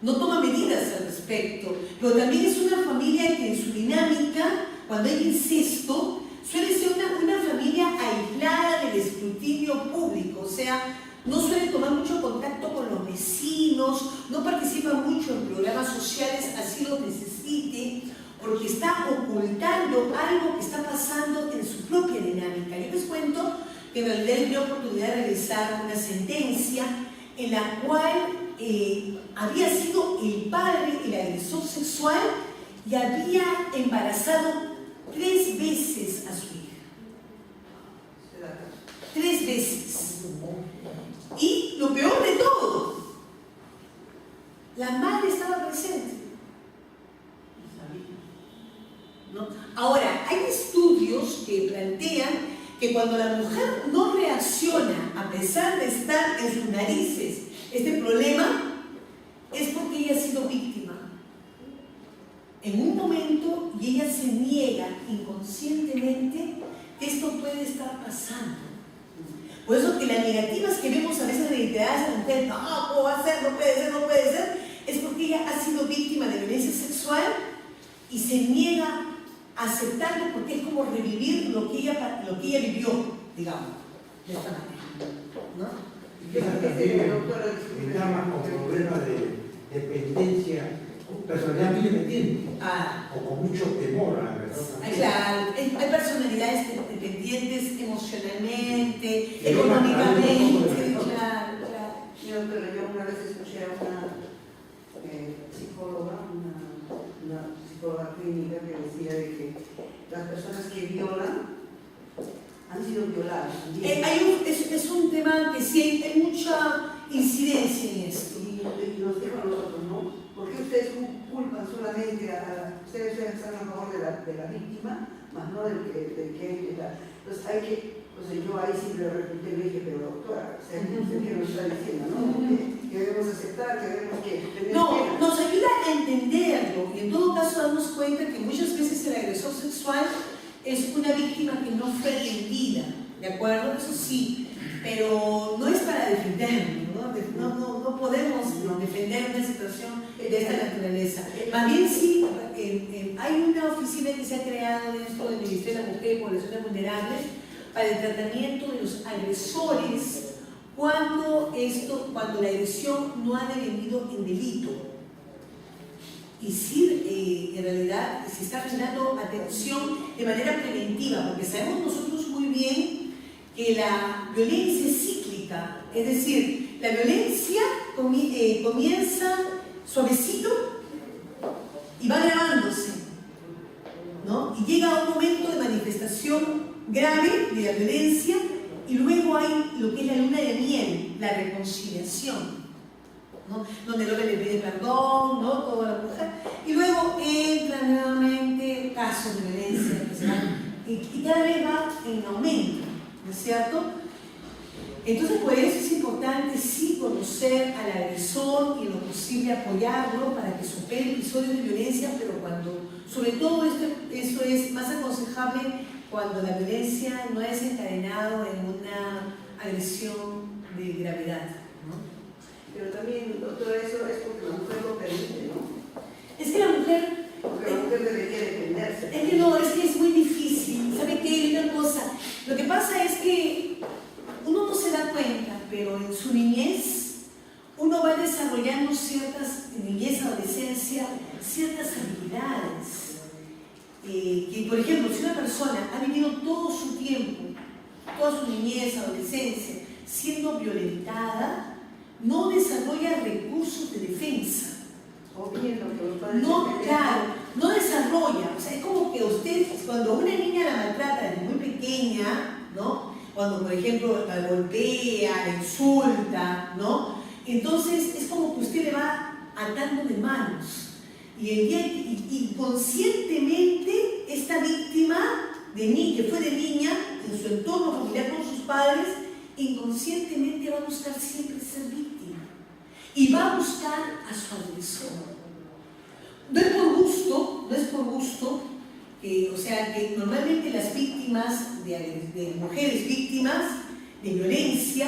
toma medidas al respecto, pero también es una familia que en su dinámica, cuando hay incesto, suele ser una familia aislada del escrutinio público, o sea, no suele tomar mucho contacto con los vecinos, no participa mucho en programas sociales, así lo necesite, porque está ocultando algo que está pasando en su propia dinámica. Yo les cuento que en realidad tuve la oportunidad de realizar una sentencia en la cual había sido el padre el agresor sexual y había embarazado 3 veces a su hija. 3 veces. Y lo peor de todo, la madre estaba presente. ¿No? Ahora, hay estudios que plantean que cuando la mujer no reacciona, a pesar de estar en sus narices este problema, es porque ella ha sido víctima en un momento y ella se niega inconscientemente que esto puede estar pasando. Por eso que las negativas que vemos a veces reiteradas a la mujer, no, ¿cómo va a ser? No puede ser, es porque ella ha sido víctima de violencia sexual y se niega a aceptarlo porque es como revivir lo que ella vivió, digamos, de esta manera, ¿no? También damas con problemas de dependencia, personalidad muy dependiente, o con mucho temor a la verdad. Claro, hay personalidades dependientes emocionalmente, económicamente, claro. Yo una vez escuché a una psicóloga clínica que decía de que las personas que violan han sido violadas. Es un tema que sí hay mucha incidencia en esto. Y nos dijo a nosotros, ¿no? ¿Por qué ustedes culpan solamente ustedes están a favor de la víctima, más no del que era? Entonces hay que, yo ahí siempre repeté, le dije, pero doctora, ¿usted qué nos está diciendo, no? Que debemos aceptar, que debemos que... No, nos ayuda a entenderlo y en todo caso darnos cuenta que muchas veces el agresor sexual es una víctima que no fue atendida, ¿de acuerdo? Eso sí, pero no es para defenderlo, ¿no? No podemos defender una situación de esta naturaleza. Más bien sí, hay una oficina que se ha creado dentro del Ministerio de la Mujer y Poblaciones Vulnerables para el tratamiento de los agresores cuando la agresión no ha devenido en delito. Y sí, en realidad se está brindando atención de manera preventiva, porque sabemos nosotros muy bien que la violencia es cíclica, es decir, la violencia comienza suavecito y va agravándose, ¿no? Y llega a un momento de manifestación grave de la violencia y luego hay lo que es la luna de miel, la reconciliación. ¿no? Donde el hombre le pide perdón, ¿no? Toda la mujer. Y luego entran nuevamente casos de violencia que se van, y cada vez va en aumento, ¿no es cierto? Entonces, por eso es importante sí conocer al agresor y en lo posible apoyarlo para que supere episodios de violencia, pero cuando, sobre todo eso es más aconsejable cuando la violencia no ha desencadenado en una agresión de gravedad, ¿no? Pero también, doctora, eso es porque la mujer lo permite, ¿no? Es que la mujer... Porque la mujer debería defenderse. Es que no, es que es muy difícil. ¿Sabe qué? Hay una cosa. Lo que pasa es que uno no se da cuenta, pero en su niñez uno va desarrollando en niñez, adolescencia, ciertas habilidades. Que, por ejemplo, si una persona ha vivido todo su tiempo, toda su niñez, adolescencia, siendo violentada, no desarrolla recursos de defensa. O bien lo que los padres No, claro, no desarrolla. O sea, es como que usted, cuando una niña la maltrata desde muy pequeña, ¿no? Cuando, por ejemplo, la golpea, la insulta, ¿no? Entonces es como que usted le va atando de manos. Y el día inconscientemente esta víctima que fue de niña, en su entorno familiar con sus padres, inconscientemente va a buscar siempre ser víctima. Y va a buscar a su agresor. No es por gusto, o sea, que normalmente las víctimas, de mujeres víctimas de violencia,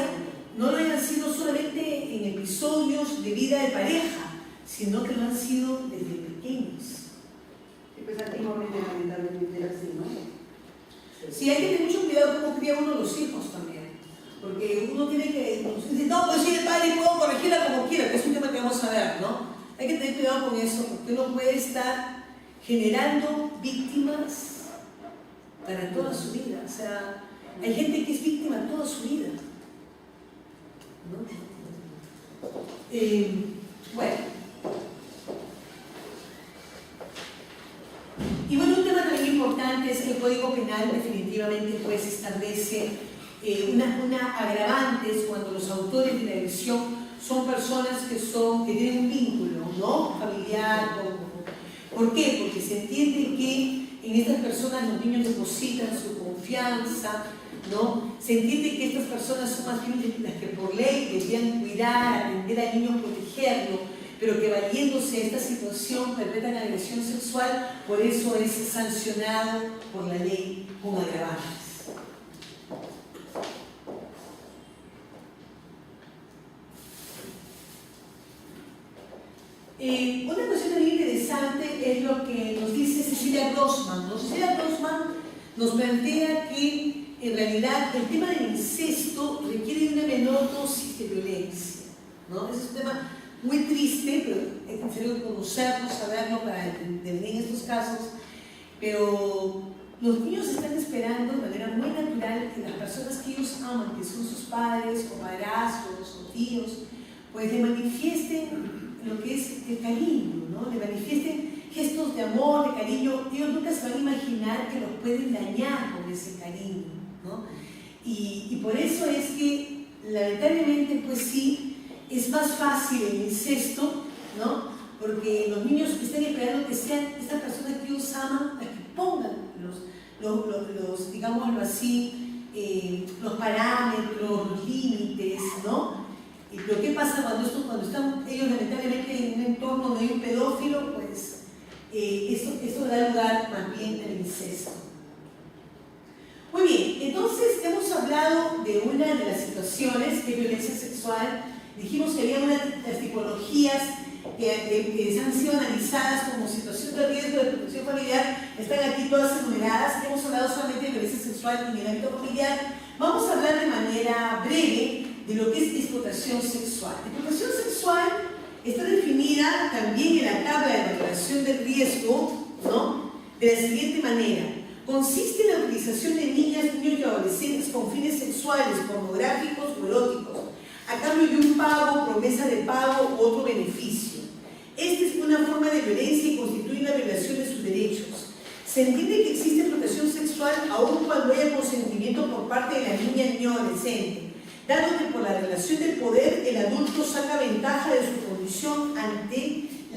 no lo hayan sido solamente en episodios de vida de pareja, sino que lo han sido desde pequeños. Sí, pues antiguamente lamentablemente era así, ¿no? Sí, hay que tener mucho cuidado cómo cría uno los hijos también. Porque uno tiene que decir, no, pues sí, el padre puedo corregirla como quiera, que es un tema que vamos a ver, ¿no? Hay que tener cuidado con eso, porque uno puede estar generando víctimas para toda su vida. O sea, hay gente que es víctima toda su vida, ¿no? Bueno. Y bueno, un tema también importante es que el Código Penal definitivamente pues establece una agravante cuando los autores de la agresión son personas que tienen un vínculo, ¿no? Familiar. ¿Por qué? Porque se entiende que en estas personas los niños depositan su confianza, ¿no? Se entiende que estas personas son más bien las que por ley deberían cuidar, atender al niño, protegerlo, pero que valiéndose de esta situación perpetran agresión sexual, por eso es sancionado por la ley con agravantes. Una cuestión también interesante es lo que nos dice Cecilia Grossman, ¿no? Cecilia Grossman nos plantea que en realidad el tema del incesto requiere de una menor dosis de violencia, ¿no? Ese es un tema muy triste, pero es necesario conocerlo, saberlo para entender en estos casos, pero los niños están esperando de manera muy natural que las personas que ellos aman, que son sus padres o padrastros o tíos, pues le manifiesten lo que es el cariño, ¿no? Le manifiesten gestos de amor, de cariño. Ellos nunca se van a imaginar que los pueden dañar con ese cariño, ¿no? Y por eso es que lamentablemente pues sí es más fácil el incesto, ¿no? Porque los niños están esperando que sean estas personas que ellos aman las que pongan los digámoslo así, los parámetros, los límites, ¿no? Pero ¿qué pasa cuando están ellos lamentablemente en un entorno donde hay un pedófilo? Pues esto da lugar más bien al incesto. Muy bien, entonces hemos hablado de una de las situaciones de violencia sexual. Dijimos que había una de las tipologías que han sido analizadas como situación de riesgo de protección familiar. Están aquí todas enumeradas. Hemos hablado solamente de violencia sexual en el ámbito familiar. Vamos a hablar de manera breve de lo que es explotación sexual. La explotación sexual está definida también en la tabla de valoración del riesgo, ¿no? De la siguiente manera. Consiste en la utilización de niñas, niños y adolescentes con fines sexuales, pornográficos o eróticos, a cambio de un pago, promesa de pago u otro beneficio. Esta es una forma de violencia y constituye una violación de sus derechos. Se entiende que existe explotación sexual aun cuando haya consentimiento por parte de la niña, niño o adolescente, dado que por la relación del poder el adulto saca ventaja de su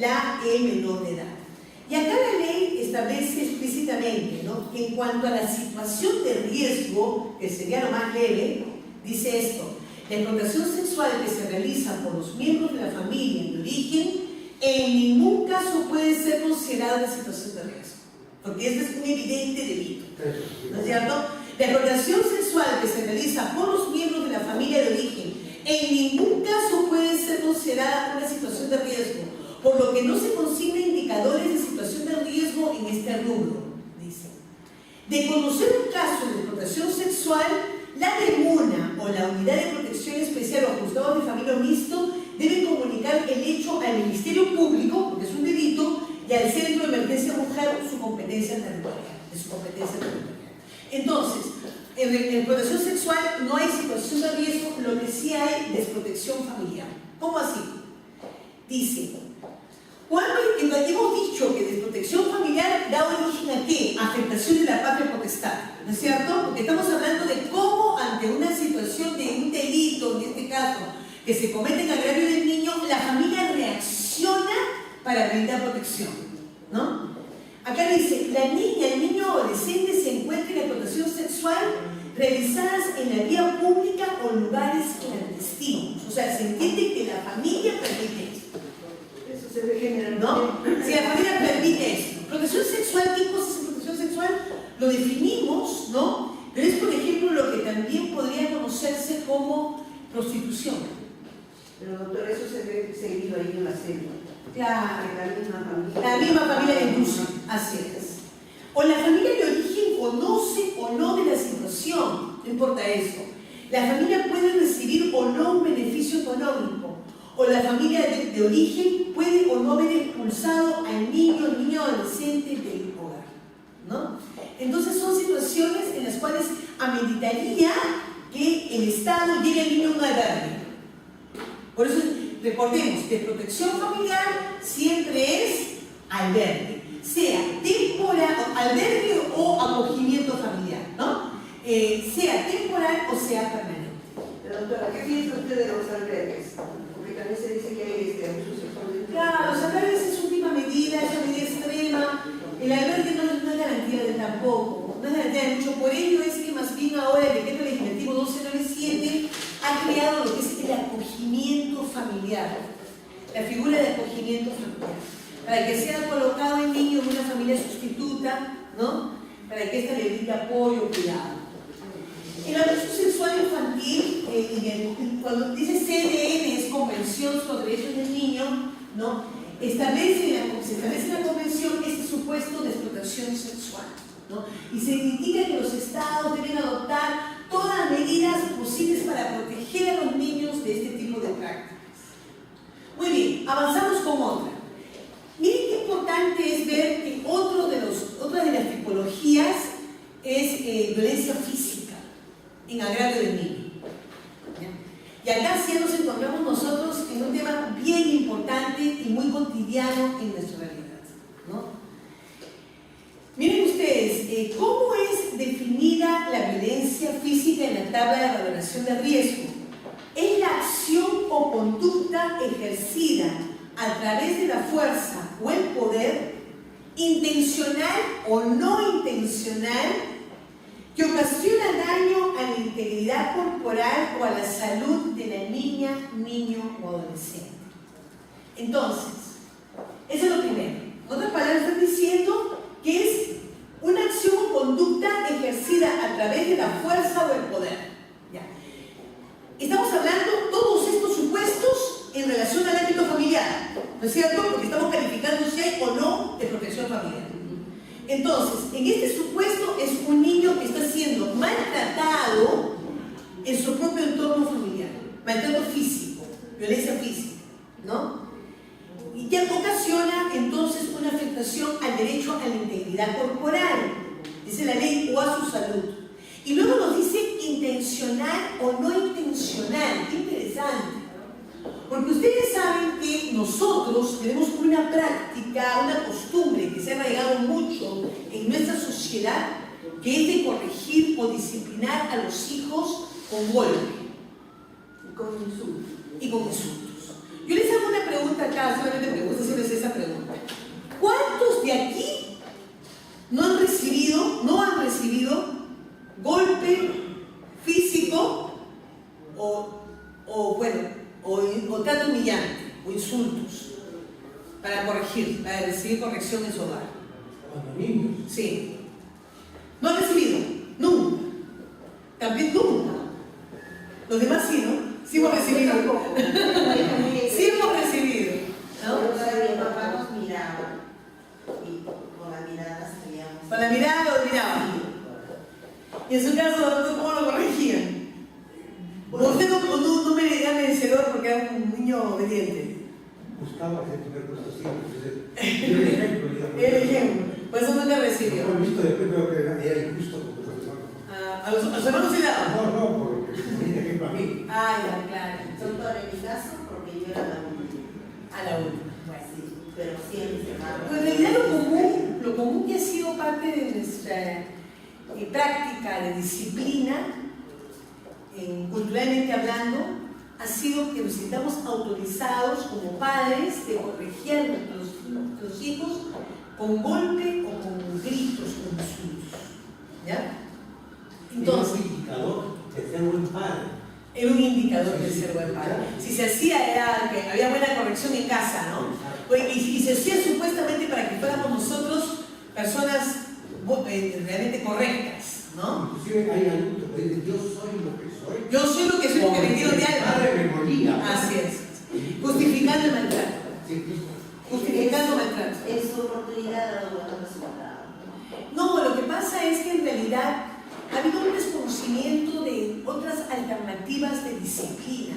el menor de edad. Y acá la ley establece explícitamente, ¿no?, que en cuanto a la situación de riesgo, que sería lo más leve, dice esto: la explotación sexual que se realiza por los miembros de la familia de origen en ningún caso puede ser considerada una situación de riesgo, porque este es un evidente delito, ¿no es cierto? La explotación sexual que se realiza por los miembros de la familia de origen en ningún caso puede ser considerada una situación de riesgo, por lo que no se consignan indicadores de situación de riesgo en este rubro, dice. De conocer un caso de explotación sexual, la DEMUNA o la Unidad de Protección Especial o Juzgado de Familia Mixto debe comunicar el hecho al Ministerio Público, porque es un delito, y al Centro de Emergencia Mujer su competencia territorial. Entonces, en explotación sexual no hay situación de riesgo, lo que sí hay desprotección familiar. ¿Cómo así? Dice, cuando hemos dicho que desprotección familiar da origen a ¿qué? Afectación de la patria potestad, ¿no es cierto? Porque estamos hablando de cómo ante una situación de un delito, en este caso, que se comete en agravio del niño, la familia reacciona para brindar protección, ¿no? Acá dice, la niña, el niño o adolescente se encuentra en la explotación sexual realizadas en la vía pública o lugares clandestinos. O sea, se entiende que la familia permite esto. Eso se ve generalmente. ¿No? Si la familia permite esto. Protección sexual, ¿qué cosa es protección sexual? Lo definimos, ¿no? Pero es, por ejemplo, lo que también podría conocerse como prostitución. Pero doctor, eso se ve seguido ahí en la selva. Claro. La misma familia de inclusión, así es. O la familia de origen conoce o no de la situación, no importa eso. La familia puede recibir o no un beneficio económico. O la familia de origen puede o no ver expulsado al niño o adolescente del hogar, ¿no? Entonces son situaciones en las cuales ameritaría que el Estado lleve al niño a un albergue. Por eso, recordemos que protección familiar siempre es albergue, sea temporal, albergue o acogimiento familiar, ¿no? Sea temporal o sea permanente. Pero doctora, ¿qué piensa usted de los albergues? Porque también se dice que hay abusos sexuales. Claro, los albergues es última medida, es una medida extrema. El albergue no es garantía de tampoco, no es garantía de mucho. Por ello es que más bien ahora el decreto legislativo 1297 ha creado lo que es el acogimiento familiar, la figura de acogimiento familiar, para que sea colocado el niño en una familia sustituta, ¿no? Para que ésta le brinde apoyo, cuidado. El abuso sexual infantil, cuando dice CDN, es Convención sobre Derechos del Niño, ¿no? Se establece en la Convención este supuesto de explotación sexual, ¿no? Y se indica que los estados deben adoptar todas las medidas posibles para proteger a los niños de este tipo de prácticas. Muy bien, avanzamos con otra. Miren qué importante es ver que otra de las tipologías es violencia física en agravio del niño. Y acá sí nos encontramos nosotros en un tema bien importante y muy cotidiano en nuestra realidad, ¿no? Miren ustedes, ¿cómo es definida la violencia física en la tabla de valoración de riesgo? Es la acción o conducta ejercida a través de la fuerza o el poder, intencional o no intencional, que ocasiona daño a la integridad corporal o a la salud de la niña, niño o adolescente. Entonces, eso es lo primero. En otras palabras, están diciendo que es una acción o conducta ejercida a través de la fuerza o el poder. Ya. Estamos hablando todos estos supuestos en relación al ámbito familiar, ¿no es cierto? Porque estamos calificando si hay o no de protección familiar. Entonces, en este supuesto es un niño que está siendo maltratado en su propio entorno familiar, maltrato físico, violencia física, ¿no? Y que ocasiona entonces una afectación al derecho a la integridad corporal, dice la ley, o a su salud. Y luego nos dice intencional o no intencional. Qué interesante. Porque ustedes saben que nosotros tenemos una práctica, una costumbre que se ha arraigado mucho en nuestra sociedad, que es de corregir o disciplinar a los hijos con golpe Y con insultos. y con insultos. Yo les hago una pregunta acá, solamente me gusta hacerles esa pregunta. para corregir, para recibir corrección en su hogar. Cuando niños. Sí. No ha recibido, nunca. También nunca. Los demás sí, ¿no? Sí hemos recibido. Sí hemos recibido. ¿No? O sea, mi papá nos miraba y con la mirada salíamos. Con la mirada lo miraba. Y en su caso, doctor, ¿cómo lo corregían? Usted no me diga merecedor porque era un niño obediente. Buscaba hacer primer puesto siempre. Era el ejemplo, digamos. El ejemplo. Por eso nunca recibió. Lo he visto después, creo que era injusto con tu profesor. A los hermanos sí daban. No, porque me ponía de ejemplo a mí. Ah, ya, claro. Doctor, en mi caso, porque yo era la única. A la última. Pues sí, pero sí en mis hermanos. Pero en realidad lo común que ha sido parte de nuestra práctica de disciplina, culturalmente hablando, ha sido que nos sintamos autorizados como padres de corregir a nuestros hijos con golpe o con gritos, con insultos. ¿Ya? Entonces, un indicador de ser buen padre. Era un indicador de ser buen padre. Si se hacía, era que había buena corrección en casa, ¿no? Y se hacía supuestamente para que fuéramos nosotros personas realmente correctas, ¿no? Inclusive hay adultos que dicen, yo soy lo que soy. Yo soy lo que soy porque me dieron de alma. Padre me moría. Así es. Justificando el maltrato. Sí, Justificando el maltrato. En su oportunidad era un buen resultado. No, lo que pasa es que en realidad ha habido un desconocimiento de otras alternativas de disciplina.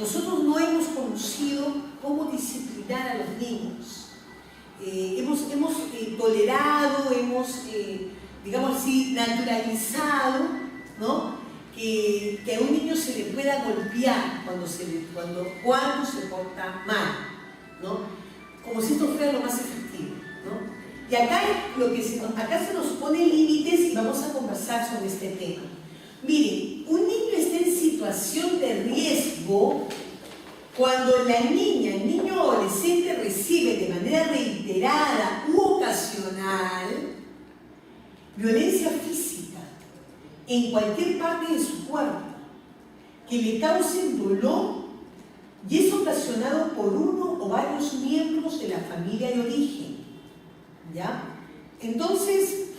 Nosotros no hemos conocido cómo disciplinar a los niños. Hemos tolerado, digamos así, naturalizado, ¿no? Que a un niño se le pueda golpear cuando se porta mal, ¿no? Como si esto fuera lo más efectivo, ¿no? Y acá, acá se nos pone límites y vamos a conversar sobre este tema. Miren, un niño está en situación de riesgo cuando la niña, el niño o adolescente recibe de manera reiterada u ocasional violencia física en cualquier parte de su cuerpo que le cause dolor y es ocasionado por uno o varios miembros de la familia de origen. ¿Ya? Entonces,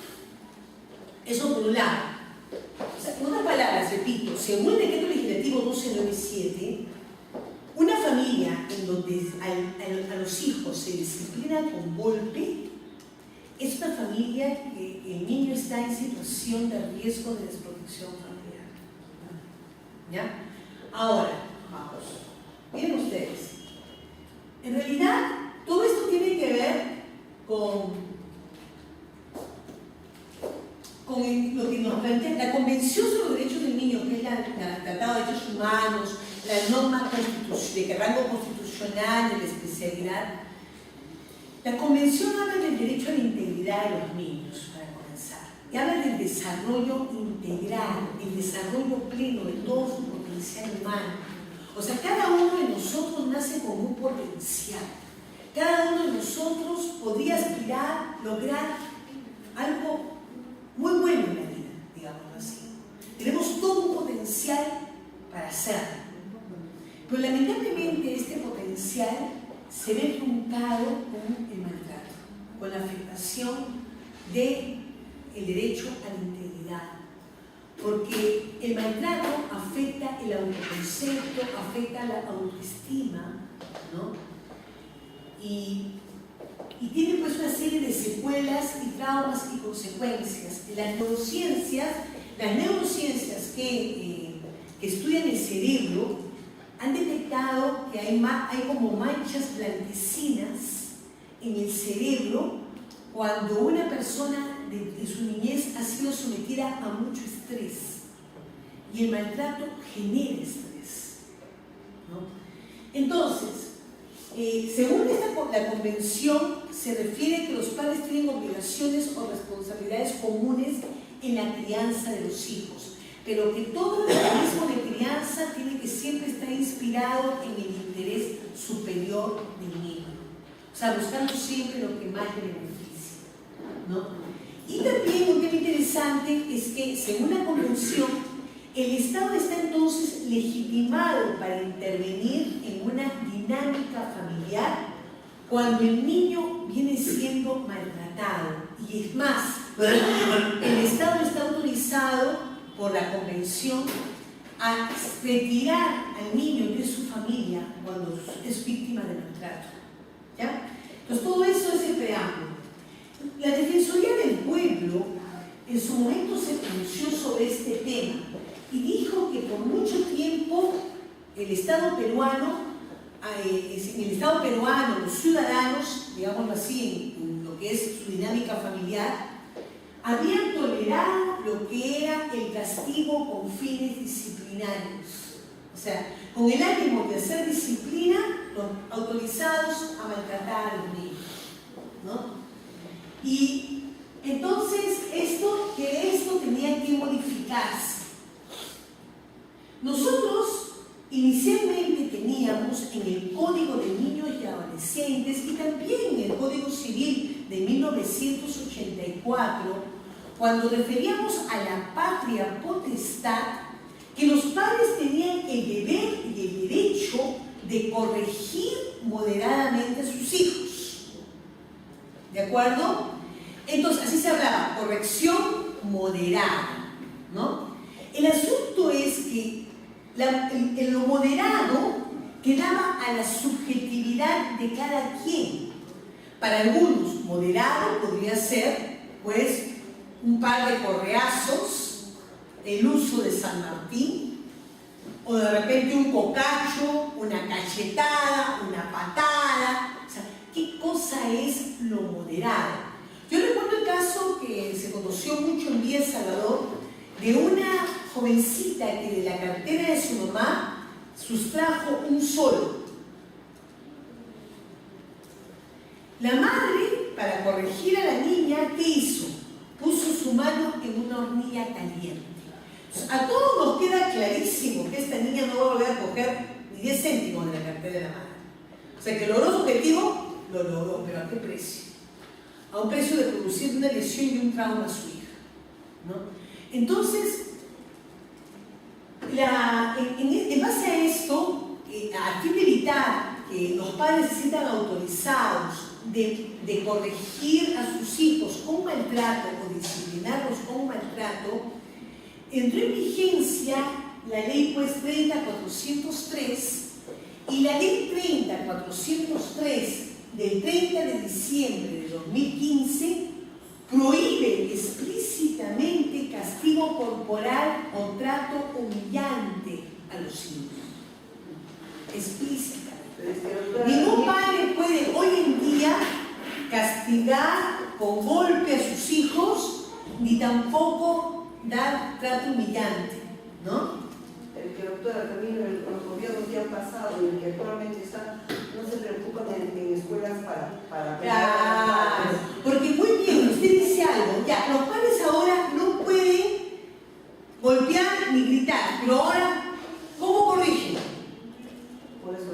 eso por un lado. O sea, en otras palabras, repito, según el decreto legislativo 1297, una familia en donde a los hijos se disciplina con golpe es una familia que el niño está en situación de riesgo de desprotección familiar. ¿Ya? Ahora, vamos. Miren ustedes. En realidad, todo esto tiene que ver con lo que nos plantea la Convención sobre los Derechos del Niño, que es el Tratado de Derechos Humanos, la norma de rango constitucional, de la especialidad. La Convención habla del derecho a la integridad de los niños, para comenzar, y habla del desarrollo integral, el desarrollo pleno de todo su potencial humano. O sea, cada uno de nosotros nace con un potencial. Cada uno de nosotros podría aspirar, lograr algo muy bueno en la vida, digámoslo así. Tenemos todo un potencial para hacerlo. Pero lamentablemente este potencial se ve truncado con el maltrato, con la afectación del derecho a la integridad. Porque el maltrato afecta el autoconcepto, afecta la autoestima, ¿no? Y tiene pues una serie de secuelas y traumas y consecuencias. Las neurociencias que estudian el cerebro han detectado que hay como manchas blanquecinas en el cerebro cuando una persona de su niñez ha sido sometida a mucho estrés. Y el maltrato genera estrés, ¿no? Entonces, según la Convención, se refiere que los padres tienen obligaciones o responsabilidades comunes en la crianza de los hijos, pero que todo el mecanismo de crianza tiene que siempre estar inspirado en el interés superior del niño. O sea, buscando siempre lo que más le beneficia, ¿no? Y también un tema interesante es que, según la Convención, el Estado está entonces legitimado para intervenir en una dinámica familiar cuando el niño viene siendo maltratado. Y es más, el Estado está autorizado por la Convención a retirar al niño de su familia cuando es víctima de maltrato. ¿Ya? Entonces todo eso es el preámbulo. La Defensoría del Pueblo en su momento se pronunció sobre este tema y dijo que por mucho tiempo el Estado peruano, los ciudadanos, digámoslo así, en lo que es su dinámica familiar, habían tolerado lo que era el castigo con fines disciplinarios. O sea, con el ánimo de hacer disciplina, los autorizados a maltratar a los niños, ¿no? Y entonces esto tenía que modificarse. Nosotros inicialmente teníamos en el Código de Niños y Adolescentes y también en el Código Civil de 1984, cuando referíamos a la patria potestad, que los padres tenían el deber y el derecho de corregir moderadamente a sus hijos. ¿De acuerdo? Entonces, así se hablaba, corrección moderada, ¿no? El asunto es que lo moderado quedaba a la subjetividad de cada quien. Para algunos, moderado podría ser, pues, un par de correazos, el uso de San Martín, o de repente un cocacho, una cachetada, una patada. O sea, ¿qué cosa es lo moderado? Yo recuerdo el caso que se conoció mucho en Villa El Salvador de una jovencita que de la cartera de su mamá sustrajo un sol. La madre, para corregir a la niña, ¿qué hizo? Puso su mano en una hornilla caliente. A todos nos queda clarísimo que esta niña no va a volver a coger ni 10 céntimos de la cartera de la madre. O sea, que logró su objetivo, lo logró, pero ¿a qué precio? A un precio de producir una lesión y un trauma a su hija, ¿no? Entonces, en base a esto, a fin de evitar que los padres se sientan autorizados de corregir a sus hijos con maltrato o disciplinarlos con maltrato, entró en vigencia la ley pues 30.403 y la ley 30.403 del 30 de diciembre de 2015 prohíbe explícitamente castigo corporal o trato humillante a los niños. Explícitamente. Ningún padre puede hoy en día castigar con golpe a sus hijos, ni tampoco dar trato humillante, ¿no? El que, doctora, también los gobiernos que han pasado y el que actualmente están, no se preocupan en escuelas para claro, porque muy bien, usted dice algo, ya, los padres ahora no pueden golpear ni gritar, pero ahora, ¿cómo corrigen? Por eso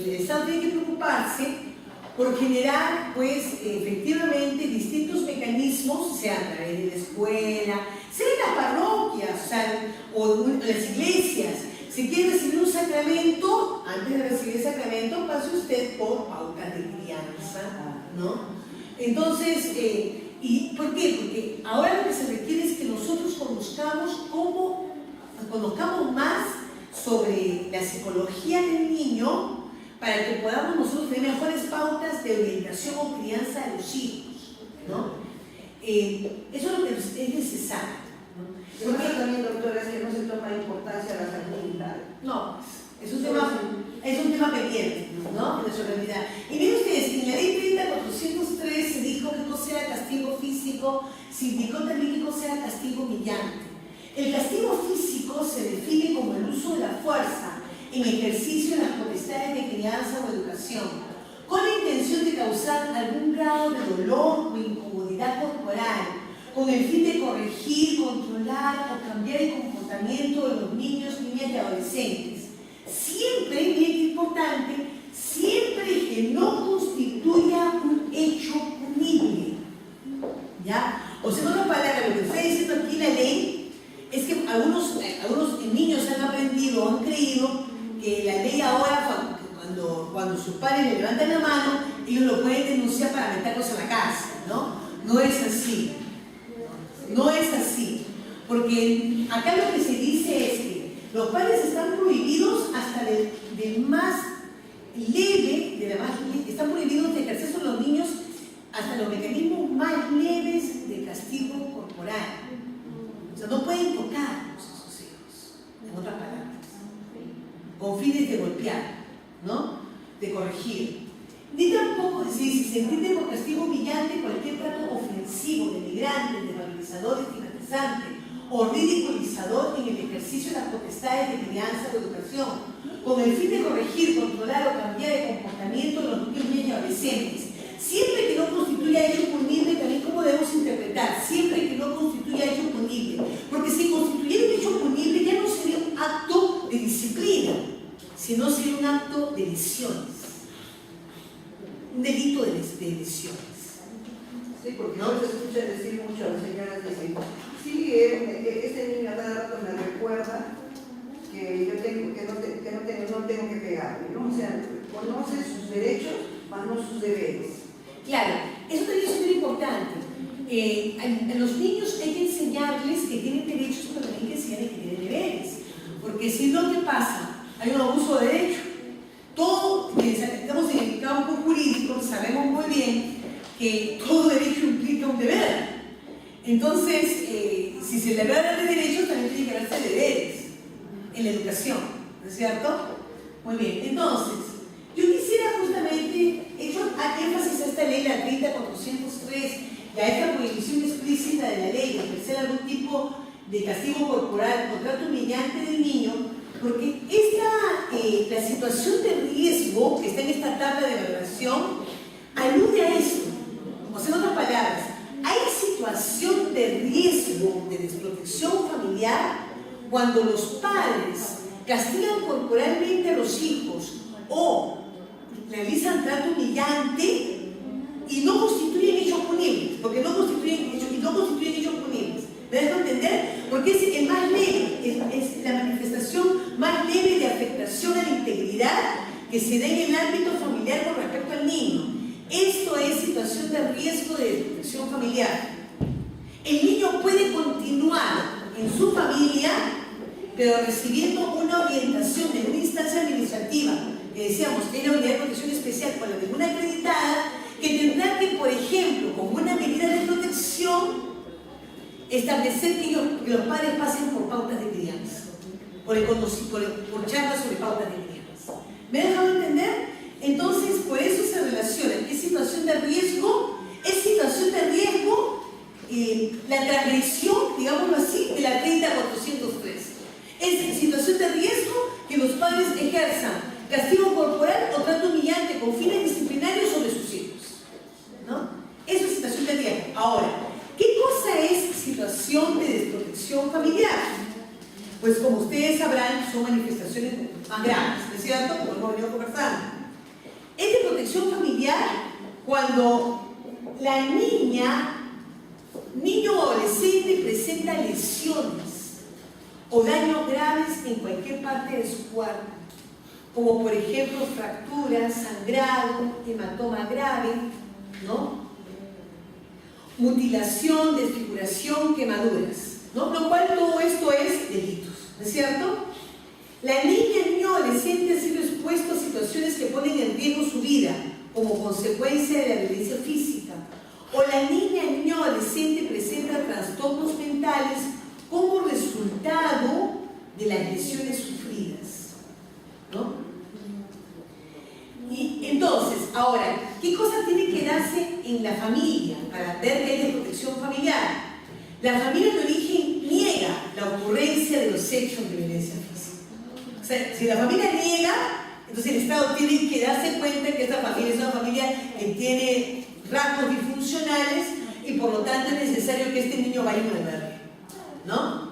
el Estado tiene que preocuparse por generar, pues, efectivamente, distintos mecanismos, sea a través de la escuela, sea en las parroquias, o en las iglesias. Si quiere recibir un sacramento, antes de recibir el sacramento, pase usted por pautas de crianza, ¿no? Entonces, ¿y por qué? Porque ahora lo que se requiere es que nosotros conozcamos más sobre la psicología del niño, para que podamos nosotros tener mejores pautas de orientación o crianza de los hijos, ¿no? Eso es lo que es necesario, ¿no? Lo que también, doctora, es que no se toma importancia a la salud mental. No, es un tema pendiente, ¿no? De nuestra realidad. Y miren ustedes, en la ley 30.403 se dijo que cosa era castigo físico, se indicó también que cosa era castigo humillante. El castigo físico se define como el uso de la fuerza en ejercicio de las potestades de crianza o educación, con la intención de causar algún grado de dolor o incomodidad corporal, con el fin de corregir, controlar o cambiar el comportamiento de los niños, niñas y adolescentes. Siempre, bien importante, siempre que no constituya un hecho punible. ¿Ya? O sea, en otras palabras, lo que está diciendo aquí la ley es que algunos niños han aprendido, han creído sus padres le levantan la mano, ellos lo pueden denunciar para meterlos en la cárcel, ¿no? No es así. No es así. Porque acá lo que se dice es que los padres están prohibidos hasta del más leve, están prohibidos de ejercer sobre los niños hasta los mecanismos más leves de castigo corporal. O sea, no pueden tocarlos a sus hijos, en otras palabras, con fines de golpear, ¿no? De corregir. Ni tampoco, si se entiende por castigo humillante cualquier trato ofensivo, denigrante, desvalorizador, estigmatizante o ridiculizador en el ejercicio de las potestades de crianza o educación, con el fin de corregir, controlar o cambiar el comportamiento de los niños, niñas y adolescentes, siempre que no constituya hecho punible. También cómo debemos interpretar, siempre que no constituya hecho punible, porque si constituyera un hecho punible ya no sería un acto de disciplina, sino sería un acto de lesiones, un delito de lesiones. Sí, porque no se escucha decir mucho a las señoras, dicen, sí, este niño a cada rato me recuerda que yo tengo no tengo que pegarle, ¿no? O sea, conoce sus derechos, más no sus deberes. Claro, eso también es muy importante. A los niños hay que enseñarles que tienen derechos, pero también hay que enseñarles que tienen deberes. Porque si no, ¿qué pasa? Hay un abuso de derecho. Todo, estamos en el campo jurídico, sabemos muy bien que todo derecho implica un deber. Entonces, si se le va a dar de derechos, también tiene que darse deberes en la educación, ¿no es cierto? Muy bien, entonces, yo quisiera justamente, hecho énfasis a esta ley, la 30.403, y a esta prohibición explícita de la ley de ejercer algún tipo de castigo corporal o trato humillante del niño, porque la situación de riesgo que está en esta tabla de evaluación alude a esto. O sea, en otras palabras, hay situación de riesgo de desprotección familiar cuando los padres castigan corporalmente a los hijos o realizan trato humillante y no constituyen hechos punibles, porque no constituyen hechos punibles. ¿Me dejo entender? Porque es el más leve, es la manifestación más leve de afectación a la integridad que se da en el ámbito familiar con respecto al niño. Esto es situación de riesgo de desprotección familiar. El niño puede continuar en su familia, pero recibiendo una orientación de una instancia administrativa, que decíamos, es la unidad de protección especial con la ninguna acreditada, que tendrá que, por ejemplo, como una medida de protección, establecer que los padres pasen por pautas de crianza, por charlas sobre pautas de crianza. ¿Me he dejado entender? Entonces, por eso se relaciona. ¿Qué situación de riesgo? Es situación de riesgo la transgresión, digámoslo así, de la 30.403. Es situación de riesgo que los padres ejerzan castigo corporal o trato humillante con fines disciplinarios sobre sus hijos, ¿no? Eso es situación de riesgo. Ahora, ¿qué cosa es situación de desprotección familiar? Pues como ustedes sabrán, son manifestaciones más graves, ¿no es cierto? Como hemos venido conversando. Es de protección familiar cuando la niño o adolescente presenta lesiones o daños graves en cualquier parte de su cuerpo, como por ejemplo fracturas, sangrado, hematoma grave, ¿no? Mutilación, desfiguración, quemaduras, ¿no? Lo cual todo esto es delitos, ¿no es cierto? La niño o adolescente ha sido expuesto a situaciones que ponen en riesgo su vida como consecuencia de la violencia física, o la niño o adolescente presenta trastornos mentales como resultado de las lesiones sufridas, ¿no? Y entonces, ahora, ¿qué cosa tiene que darse en la familia para ver que hay desprotección familiar? La familia de origen niega la ocurrencia de los hechos de violencia física. O sea, si la familia niega, entonces el Estado tiene que darse cuenta que esta familia es una familia que tiene rasgos disfuncionales y por lo tanto es necesario que este niño vaya a un albergue, ¿no?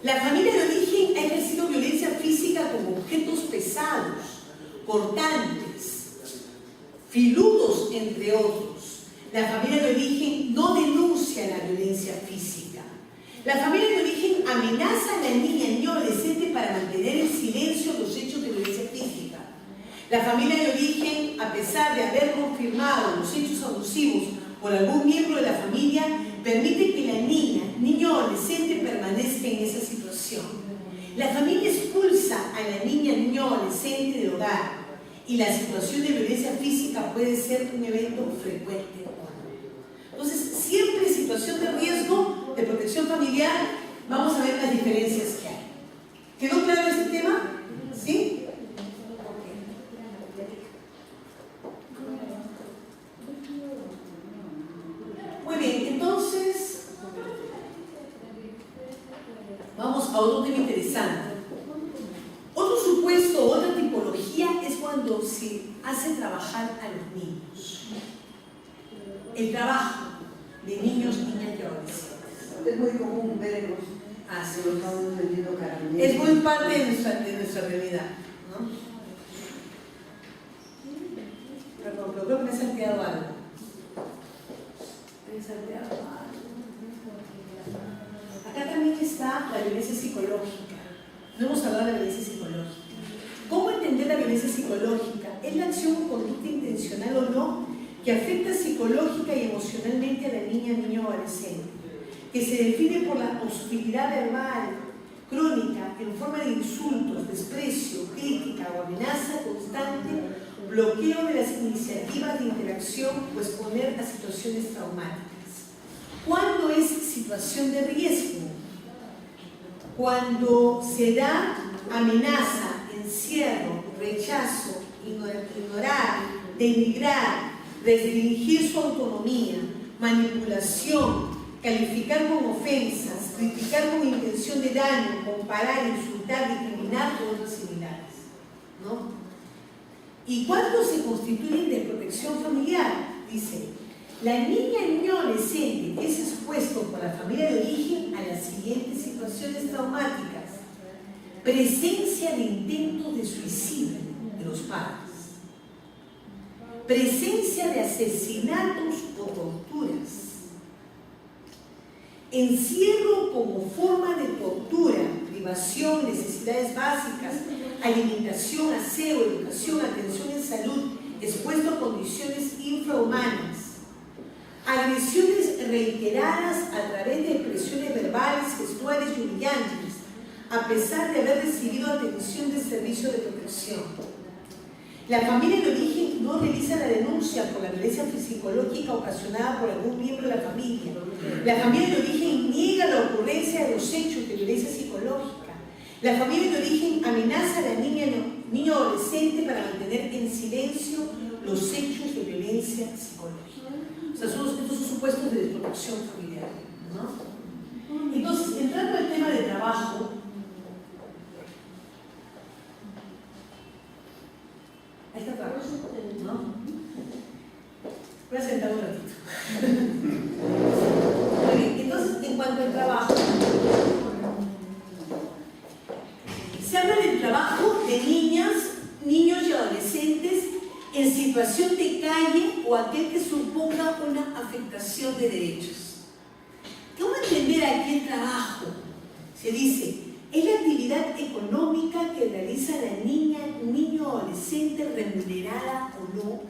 La familia de origen ha ejercido violencia física con objetos pesados, cortantes, filudos, entre otros. La familia de origen no denuncia la violencia física. La familia de origen amenaza a la niño o adolescente para mantener en silencio los hechos de violencia física. La familia de origen, a pesar de haber confirmado los hechos abusivos por algún miembro de la familia, permite que la niño o adolescente permanezca en esa situación. La familia expulsa a la niño o adolescente del hogar y la situación de violencia física puede ser un evento frecuente. Entonces, siempre en situación de riesgo de protección familiar, vamos a ver las diferencias que hay. ¿Quedó claro este tema? ¿Sí? Muy bien, entonces vamos a otro tema interesante. Otro supuesto, otra tipología es cuando se hace trabajar a los niños. El trabajo de niños, niñas y adolescentes. Es muy común ver en los jóvenes vendiendo caramelos. Es muy parte de nuestra realidad, ¿no? Perdón, pero creo que me he salteado algo. Acá también está la violencia psicológica. No hemos hablado de la violencia psicológica. ¿Cómo entender la violencia psicológica? Es la acción o conducta intencional o no que afecta psicológica y emocionalmente a la niño o adolescente, que se define por la hostilidad verbal crónica en forma de insultos, desprecio, crítica o amenaza constante, bloqueo de las iniciativas de interacción o exponer a situaciones traumáticas. ¿Cuándo es situación de riesgo? Cuando se da amenaza, encierro, rechazo, ignorar, denigrar, restringir su autonomía, manipulación, calificar con ofensas, criticar con intención de daño, comparar, insultar, discriminar con otros similares, ¿no? ¿Y cuándo se constituyen de protección familiar? Dice, la niño adolescente que es expuesto por la familia de origen a las siguientes situaciones traumáticas: presencia de intentos de suicidio de los padres, presencia de asesinatos o torturas, encierro como forma de tortura, privación, necesidades básicas, alimentación, aseo, educación, atención en salud, expuesto a condiciones infrahumanas, agresiones reiteradas a través de expresiones verbales, gestuales y humillantes, a pesar de haber recibido atención del servicio de protección. La familia de origen no realiza la denuncia por la violencia psicológica ocasionada por algún miembro de la familia. La familia de origen niega la ocurrencia de los hechos de violencia psicológica. La familia de origen amenaza a la niño adolescente para mantener en silencio los hechos de violencia psicológica. O sea, estos son supuestos de desprotección familiar, ¿no? Entonces, entrando al tema de trabajo, ahí está trabajo, ¿no? Voy a sentar un ratito. Muy bien, entonces, en cuanto al trabajo, se habla del trabajo de niñas, niños y adolescentes en situación de calle o aquel que suponga una afectación de derechos. ¿Cómo entender aquí el trabajo? Se dice, es la actividad económica que realiza la niño o adolescente remunerada o no,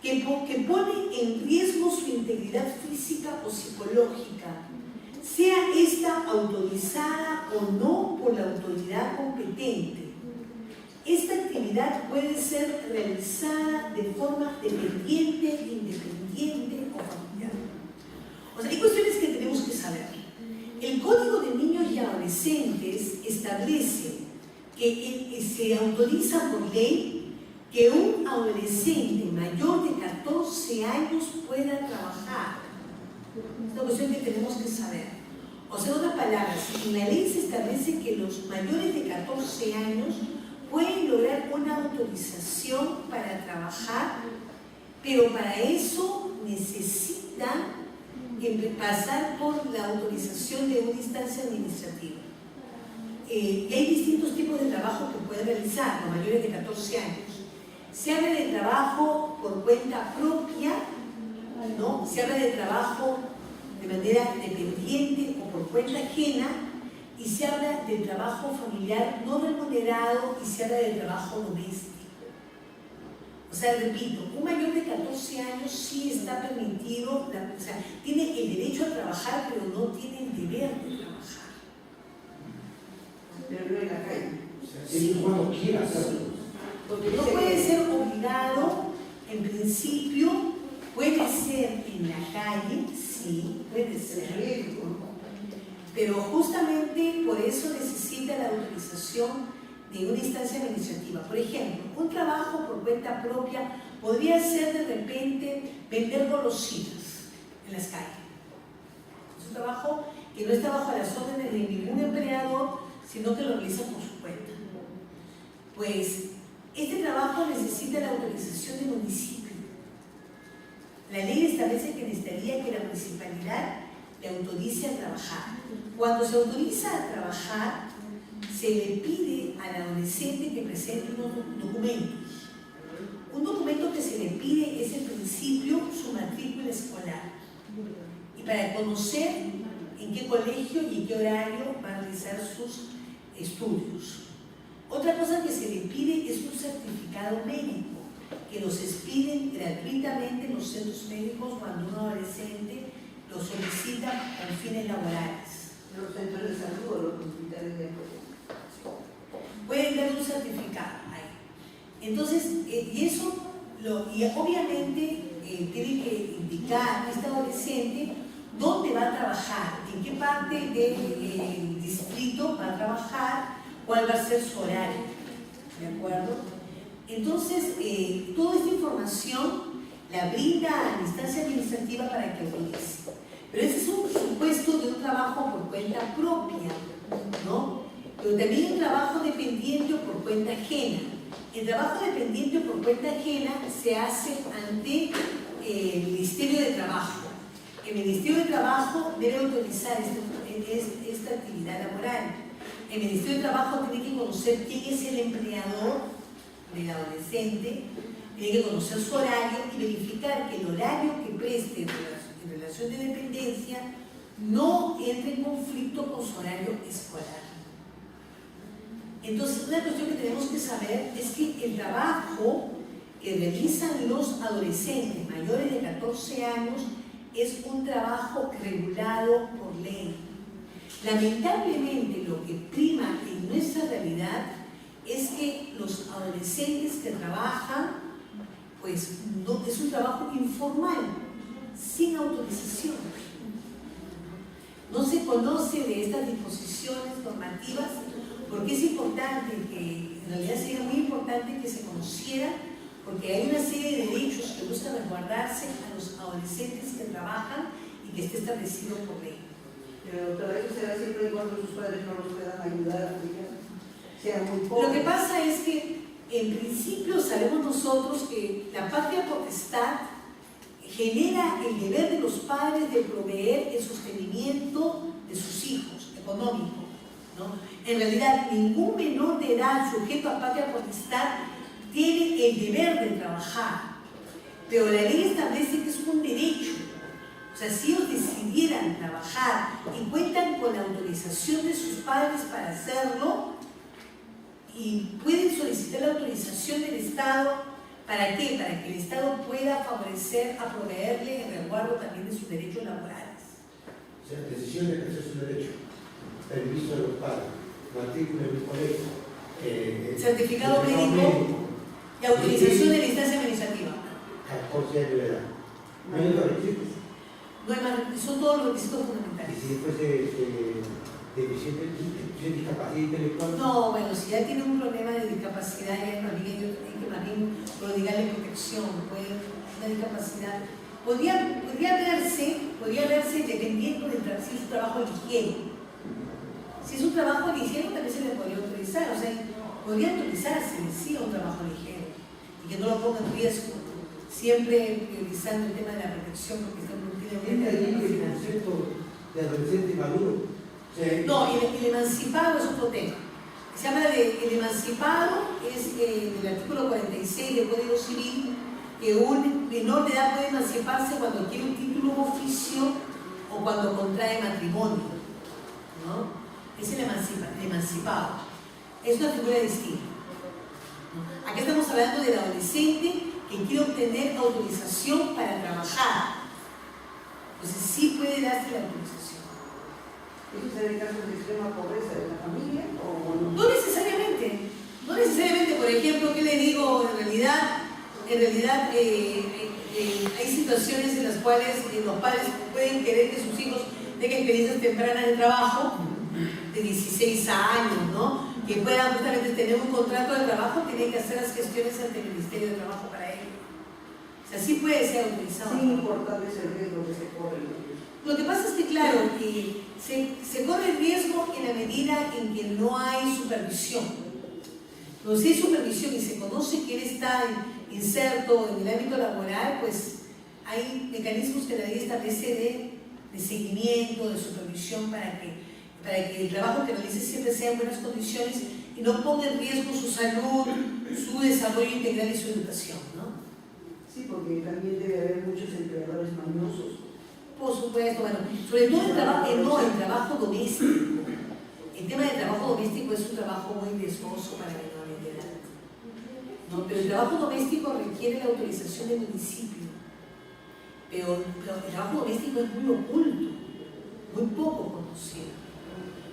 que pone en riesgo su integridad física o psicológica, sea esta autorizada o no por la autoridad competente. Esta actividad puede ser realizada de forma dependiente, independiente o familiar. O sea, hay cuestiones que tenemos que saber. El Código de Niños y Adolescentes establece que se autoriza por ley que un adolescente mayor de 14 años pueda trabajar. Es una cuestión que tenemos que saber. O sea, en otras palabras, en la ley se establece que los mayores de 14 años pueden lograr una autorización para trabajar, pero para eso necesitan pasar por la autorización de una instancia administrativa. Y hay distintos tipos de trabajo que pueden realizar los mayores de 14 años. Se habla de trabajo por cuenta propia, ¿no? Se habla de trabajo de manera dependiente o por cuenta ajena, y se habla del trabajo familiar no remunerado y se habla del trabajo doméstico. O sea, repito, un mayor de 14 años sí está permitido, o sea, tiene el derecho a trabajar, pero no tiene el deber de trabajar. Pero no en la calle. Sí, cuando quiera hacerlo. Porque No dice puede que- ser obligado, en principio, puede ser en la calle, sí, puede Es ser. riesgo, ¿no? Pero justamente por eso necesita la autorización de una instancia administrativa. Por ejemplo, un trabajo por cuenta propia podría ser de repente vender golosinas en las calles. Es un trabajo que no está bajo las órdenes de ningún empleador, sino que lo realiza por su cuenta. Pues este trabajo necesita la autorización del municipio. La ley establece que necesitaría que la municipalidad le autorice a trabajar. Cuando se autoriza a trabajar, se le pide al adolescente que presente unos documentos. Un documento que se le pide es, en principio, su matrícula escolar. Y para conocer en qué colegio y en qué horario va a realizar sus estudios. Otra cosa que se le pide es un certificado médico, que los expiden gratuitamente en los centros médicos cuando un adolescente lo solicita con fines laborales. Los centros de salud o los hospitales de apoyo. Pueden dar un certificado ahí. Entonces, y obviamente tiene que indicar a este adolescente dónde va a trabajar, en qué parte del distrito va a trabajar, cuál va a ser su horario. ¿De acuerdo? Entonces, toda esta información la brinda a la instancia administrativa para que autorice. Pero ese es un supuesto de un trabajo por cuenta propia, ¿no? Pero también hay un trabajo dependiente o por cuenta ajena. El trabajo dependiente o por cuenta ajena se hace ante el Ministerio de Trabajo. El Ministerio de Trabajo debe autorizar esta actividad laboral. El Ministerio de Trabajo tiene que conocer quién es el empleador del adolescente, tiene que conocer su horario y verificar que el horario que preste en relación de dependencia no entre en conflicto con su horario escolar. Entonces, una cuestión que tenemos que saber es que el trabajo que realizan los adolescentes mayores de 14 años es un trabajo regulado por ley. Lamentablemente, lo que prima en nuestra realidad es que los adolescentes que trabajan, pues no, es un trabajo informal, sin autorización. No se conoce de estas disposiciones normativas porque es importante que, en realidad sería muy importante que se conociera, porque hay una serie de derechos que buscan resguardarse a los adolescentes que trabajan y que esté establecido por ley. Pero todo eso será siempre y cuando sus padres no los puedan ayudar a cuidar, sean muy pobres. Lo que pasa es que, en principio, sabemos nosotros que la patria potestad genera el deber de los padres de proveer el sostenimiento de sus hijos, económico, ¿no? En realidad, ningún menor de edad sujeto a patria potestad tiene el deber de trabajar, pero la ley establece que es un derecho. O sea, si ellos decidieran trabajar y cuentan con la autorización de sus padres para hacerlo, y pueden solicitar la autorización del Estado, ¿para qué? Para que el Estado pueda favorecer a proveerle el resguardo también de sus derechos laborales. O sea, decisión de ejercer su derecho, permiso de los padres, matrícula en el colegio, Certificado médico y autorización de la instancia administrativa. 14 años de edad. No hay otros requisitos. No hay más, son todos los requisitos Y fundamentales. si después deficiente, tiene discapacidad intelectual. No, bueno, si ya tiene un problema de discapacidad, ya hay que más bien prodigarle protección, una discapacidad. Podría verse dependiendo de si es un trabajo ligero. Si es un trabajo ligero, también se le podría autorizar, o sea, podría autorizarse, sí, a un trabajo ligero, y que no lo ponga en riesgo, siempre priorizando el tema de la protección, porque está Entra allí el concepto de adolescente maduro. O sea, no, el emancipado es otro tema. Se habla de el emancipado, es el artículo 46 del Código Civil, que un menor de edad puede emanciparse cuando tiene un título u oficio o cuando contrae matrimonio, ¿no? Es el emancipado. Es una figura distinta. Acá estamos hablando del adolescente que quiere obtener autorización para trabajar. Entonces sí puede darse la autorización. ¿Eso será en casos de extrema pobreza de la familia o no? No necesariamente. No necesariamente, por ejemplo, ¿qué le digo? En realidad hay situaciones en las cuales los padres pueden querer que sus hijos tengan experiencias tempranas de trabajo, de 16 años, ¿no? Que puedan justamente tener un contrato de trabajo, tienen que hacer las gestiones ante el Ministerio de Trabajo para ello. O sea, sí puede ser autorizado. Sin importar ese riesgo que se corre. Lo que pasa es que, claro, se corre el riesgo en la medida en que no hay supervisión. Pero si hay supervisión y se conoce que él está inserto en el ámbito laboral, pues hay mecanismos que la ley establece de seguimiento, de supervisión para que el trabajo que realice siempre sea en buenas condiciones y no ponga en riesgo su salud, su desarrollo integral y su educación, ¿no? Sí, porque también debe haber muchos empleadores mañosos. Por supuesto, bueno, sobre todo el trabajo doméstico. El tema del trabajo doméstico es un trabajo muy riesgoso para menores de edad, ¿no? Pero el trabajo doméstico requiere la autorización del municipio. Pero el trabajo doméstico es muy oculto, muy poco conocido.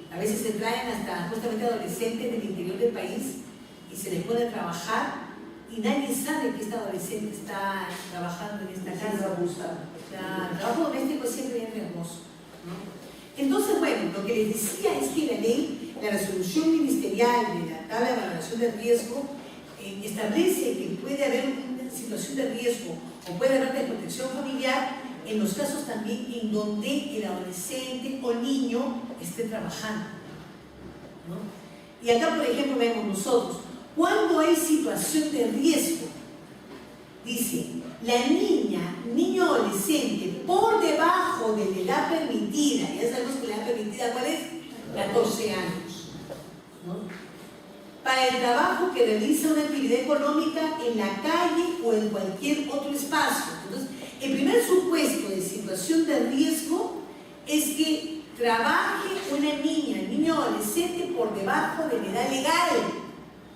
A veces se traen hasta justamente adolescentes del interior del país y se les pone a trabajar y nadie sabe que esta adolescente está trabajando en esta casa. El trabajo doméstico es siempre bien riesgoso, ¿no? Entonces, bueno, lo que les decía es que la ley, la resolución ministerial de la tabla de valoración de riesgo, establece que puede haber una situación de riesgo o puede haber desprotección familiar en los casos también en donde el adolescente o niño esté trabajando, ¿no? Y acá, por ejemplo, vemos nosotros, cuando hay situación de riesgo, dice, la niño adolescente por debajo de la edad permitida, ya sabemos que la edad permitida, ¿cuál es? 14 años, ¿no? Para el trabajo que realiza una actividad económica en la calle o en cualquier otro espacio. Entonces, el primer supuesto de situación de riesgo es que trabaje una niño adolescente por debajo de la edad legal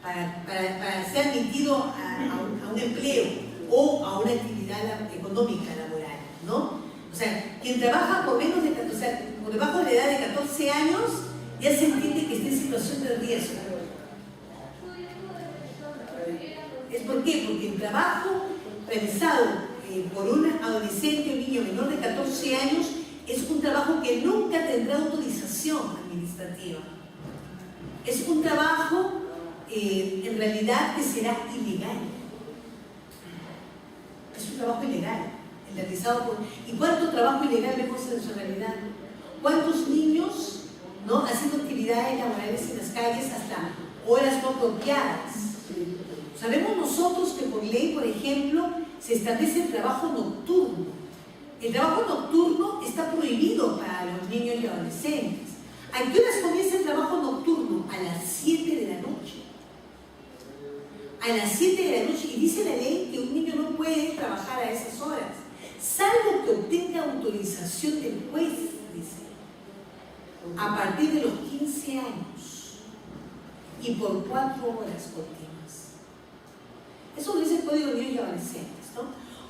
para ser admitido a un empleo o a una actividad económica laboral, ¿no? O sea, quien trabaja por menos de, o sea, por debajo de la edad de 14 años ya se entiende que está en situación de riesgo. ¿Es por qué? Porque el trabajo realizado por un adolescente o niño menor de 14 años es un trabajo que nunca tendrá autorización administrativa. Es un trabajo en realidad que será ilegal. Es un trabajo ilegal, realizado por... ¿Y cuánto trabajo ilegal vemos en su realidad? ¿Cuántos niños, ¿no?, haciendo actividades laborales en las calles hasta horas no apropiadas? Sabemos nosotros que por ley, por ejemplo, se establece el trabajo nocturno. El trabajo nocturno está prohibido para los niños y adolescentes. ¿A qué horas comienza el trabajo nocturno? A las 7 de la noche. A las 7 de la noche, y dice la ley que un niño no puede trabajar a esas horas, salvo que obtenga autorización del juez, dice, a partir de los 15 años y por 4 horas continuas. Eso lo dice el Código de Niños y Adolescentes, ¿no?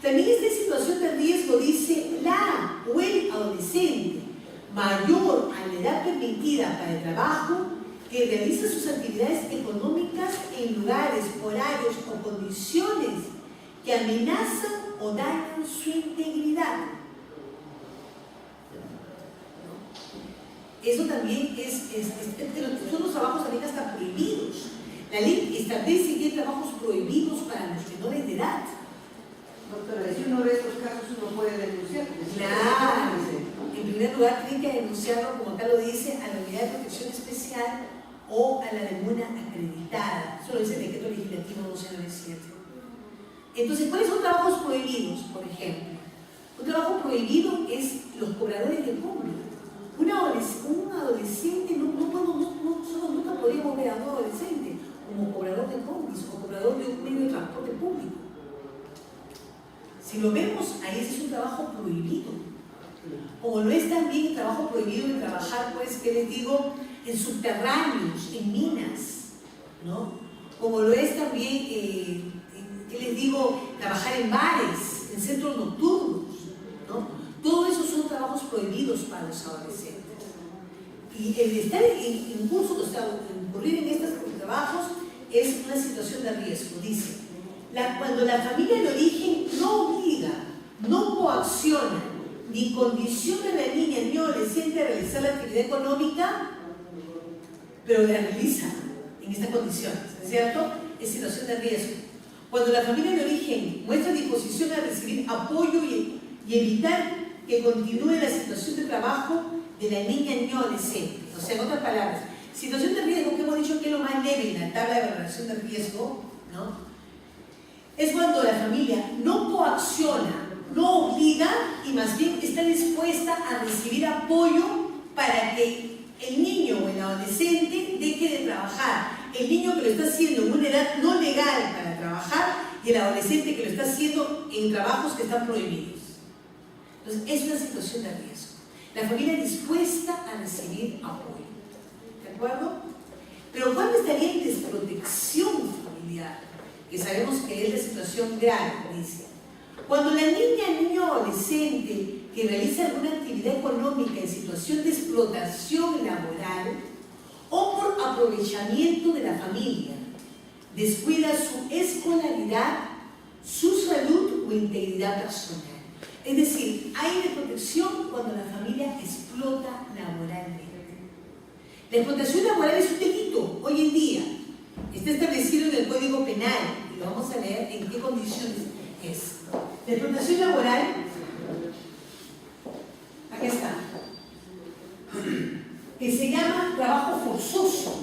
También esta situación de riesgo dice la o el adolescente mayor a la edad permitida para el trabajo que realiza sus actividades económicas en lugares, horarios o condiciones que amenazan o dañan su integridad. Eso también son los trabajos también hasta prohibidos. La ley establece que hay trabajos prohibidos para los menores de edad. Doctora, si uno ve estos casos, uno puede denunciar. Claro. En primer lugar, tiene que denunciarlo, como acá lo dice, a la Unidad de Protección Especial o a la de una acreditada. Eso lo dice el decreto legislativo 1297. Entonces, ¿cuáles son trabajos prohibidos, por ejemplo? Un trabajo prohibido es los cobradores de público. Un adolescente, nosotros nunca podríamos ver a un adolescente como cobrador de combis o cobrador de un medio de transporte público. Si lo vemos, ahí ese es un trabajo prohibido. Como no es también el trabajo prohibido de trabajar, pues, ¿qué les digo?, en subterráneos, en minas, ¿no? Como lo es también, ¿qué les digo?, trabajar en bares, en centros nocturnos, ¿no? Todo eso son trabajos prohibidos para los adolescentes. Y el estar en curso, o sea, incurrir en estos trabajos es una situación de riesgo. Dice, cuando la familia de origen no obliga, no coacciona, ni condiciona a la niña ni adolescente a realizar la actividad económica, pero la realiza en estas condiciones, ¿cierto? Es situación de riesgo. Cuando la familia de origen muestra disposición a recibir apoyo y evitar que continúe la situación de trabajo de la niña ni adolescente. O sea, en otras palabras, situación de riesgo que hemos dicho que es lo más leve en la tabla de valoración de riesgo, ¿no? Es cuando la familia no coacciona, no obliga y más bien está dispuesta a recibir apoyo para que el niño o el adolescente deje de trabajar. El niño que lo está haciendo en una edad no legal para trabajar y el adolescente que lo está haciendo en trabajos que están prohibidos. Entonces, es una situación de riesgo. La familia dispuesta a recibir apoyo. ¿De acuerdo? Pero ¿cuándo estaría en desprotección familiar? Que sabemos que es la situación grave, dice. Cuando la niño o adolescente que realiza alguna actividad económica en situación de explotación laboral o por aprovechamiento de la familia descuida su escolaridad, su salud o integridad personal. Es decir, hay desprotección cuando la familia explota laboralmente. La explotación laboral es un delito hoy en día. Está establecido en el Código Penal y lo vamos a leer en qué condiciones es. La explotación laboral, aquí está, que se llama trabajo forzoso.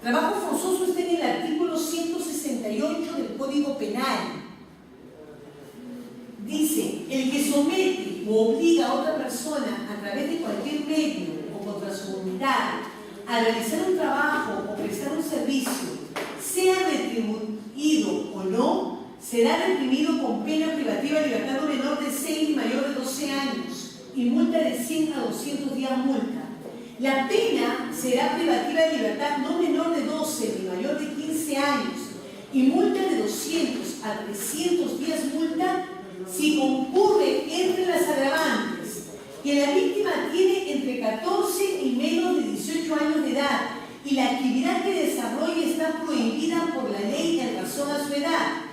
Trabajo forzoso está en el artículo 168 del Código Penal. Dice, el que somete o obliga a otra persona a través de cualquier medio o contra su voluntad a realizar un trabajo o prestar un servicio, sea retribuido o no, será reprimido con pena privativa de libertad no menor de 6 y mayor de 12 años y multa de 100 a 200 días multa. La pena será privativa de libertad no menor de 12 y mayor de 15 años y multa de 200 a 300 días multa si concurre entre las agravantes que la víctima tiene entre 14 y menos de 18 años de edad y la actividad que desarrolla está prohibida por la ley en razón a su edad.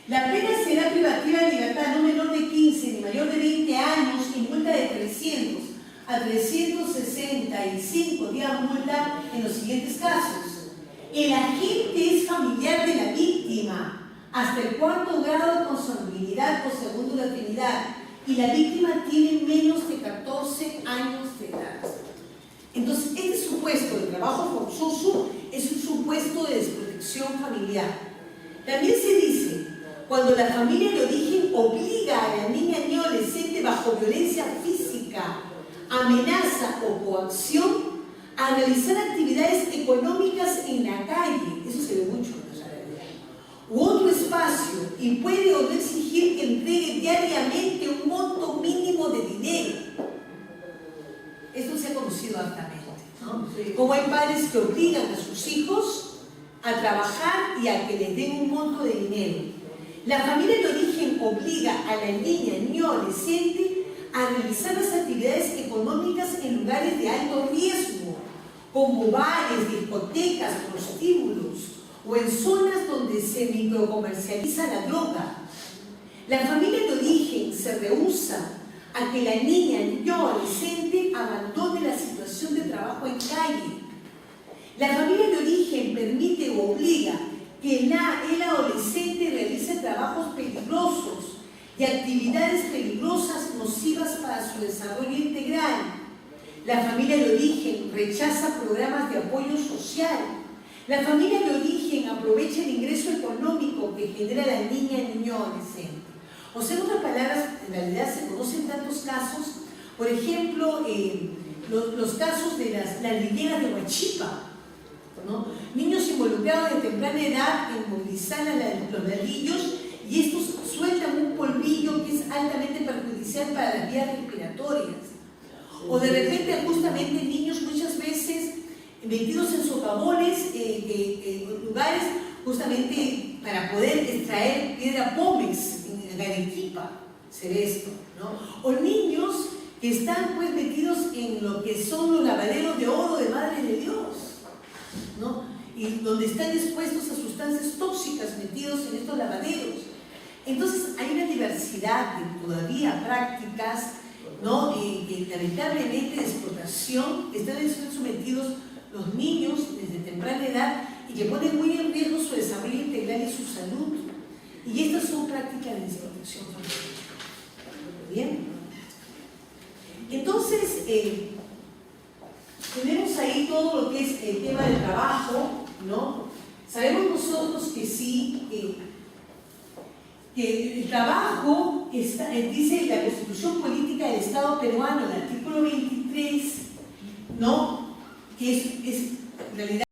La pena será privativa de libertad no menor de 15 ni mayor de 20 años y multa de 300 a 365 días multa en los siguientes casos. El agente es familiar de la víctima hasta el 4º grado de consanguinidad o segundo de afinidad y la víctima tiene menos de 14 años de edad. Entonces, este supuesto de trabajo forzoso es un supuesto de desprotección familiar. También se dice, cuando la familia de origen obliga a la niña ni adolescente bajo violencia física, amenaza o coacción a realizar actividades económicas en la calle, eso se ve mucho en nuestra realidad, u otro espacio, y puede o no exigir que entregue diariamente un monto mínimo de dinero. Esto se ha conocido ampliamente, ¿no? Como hay padres que obligan a sus hijos a trabajar y a que les den un monto de dinero. La familia de origen obliga a la niña ni adolescente a realizar las actividades económicas en lugares de alto riesgo, como bares, discotecas, prostíbulos, o en zonas donde se microcomercializa la droga. La familia de origen se rehúsa a que la niña ni adolescente abandone la situación de trabajo en calle. La familia de origen permite o obliga que el adolescente realice trabajos peligrosos y actividades peligrosas nocivas para su desarrollo integral. La familia de origen rechaza programas de apoyo social. La familia de origen aprovecha el ingreso económico que genera la niña y niño adolescente. O sea, en otras palabras, en realidad se conocen tantos casos, por ejemplo, los casos de las ligueras de Huachipa, ¿no? Niños involucrados de temprana edad en movilizar a los ladrillos y estos sueltan un polvillo que es altamente perjudicial para las vías respiratorias. O de repente justamente niños muchas veces metidos en socavones, lugares justamente para poder extraer piedra pómez en Arequipa, se ve esto, ¿no? O niños que están pues metidos en lo que son los lavaderos de oro de Madre de Dios, ¿no? Y donde están expuestos a sustancias tóxicas metidos en estos lavaderos. Entonces hay una diversidad de todavía prácticas, ¿no? Que lamentablemente de explotación están sometidos los niños desde temprana edad y que ponen muy en riesgo su desarrollo integral y su salud. Y estas son prácticas de explotación familiar. Bien. Entonces, tenemos ahí todo lo que es el tema del trabajo, ¿no? Sabemos nosotros que sí, que el trabajo dice la Constitución Política del Estado Peruano, el artículo 23, ¿no? Que es en realidad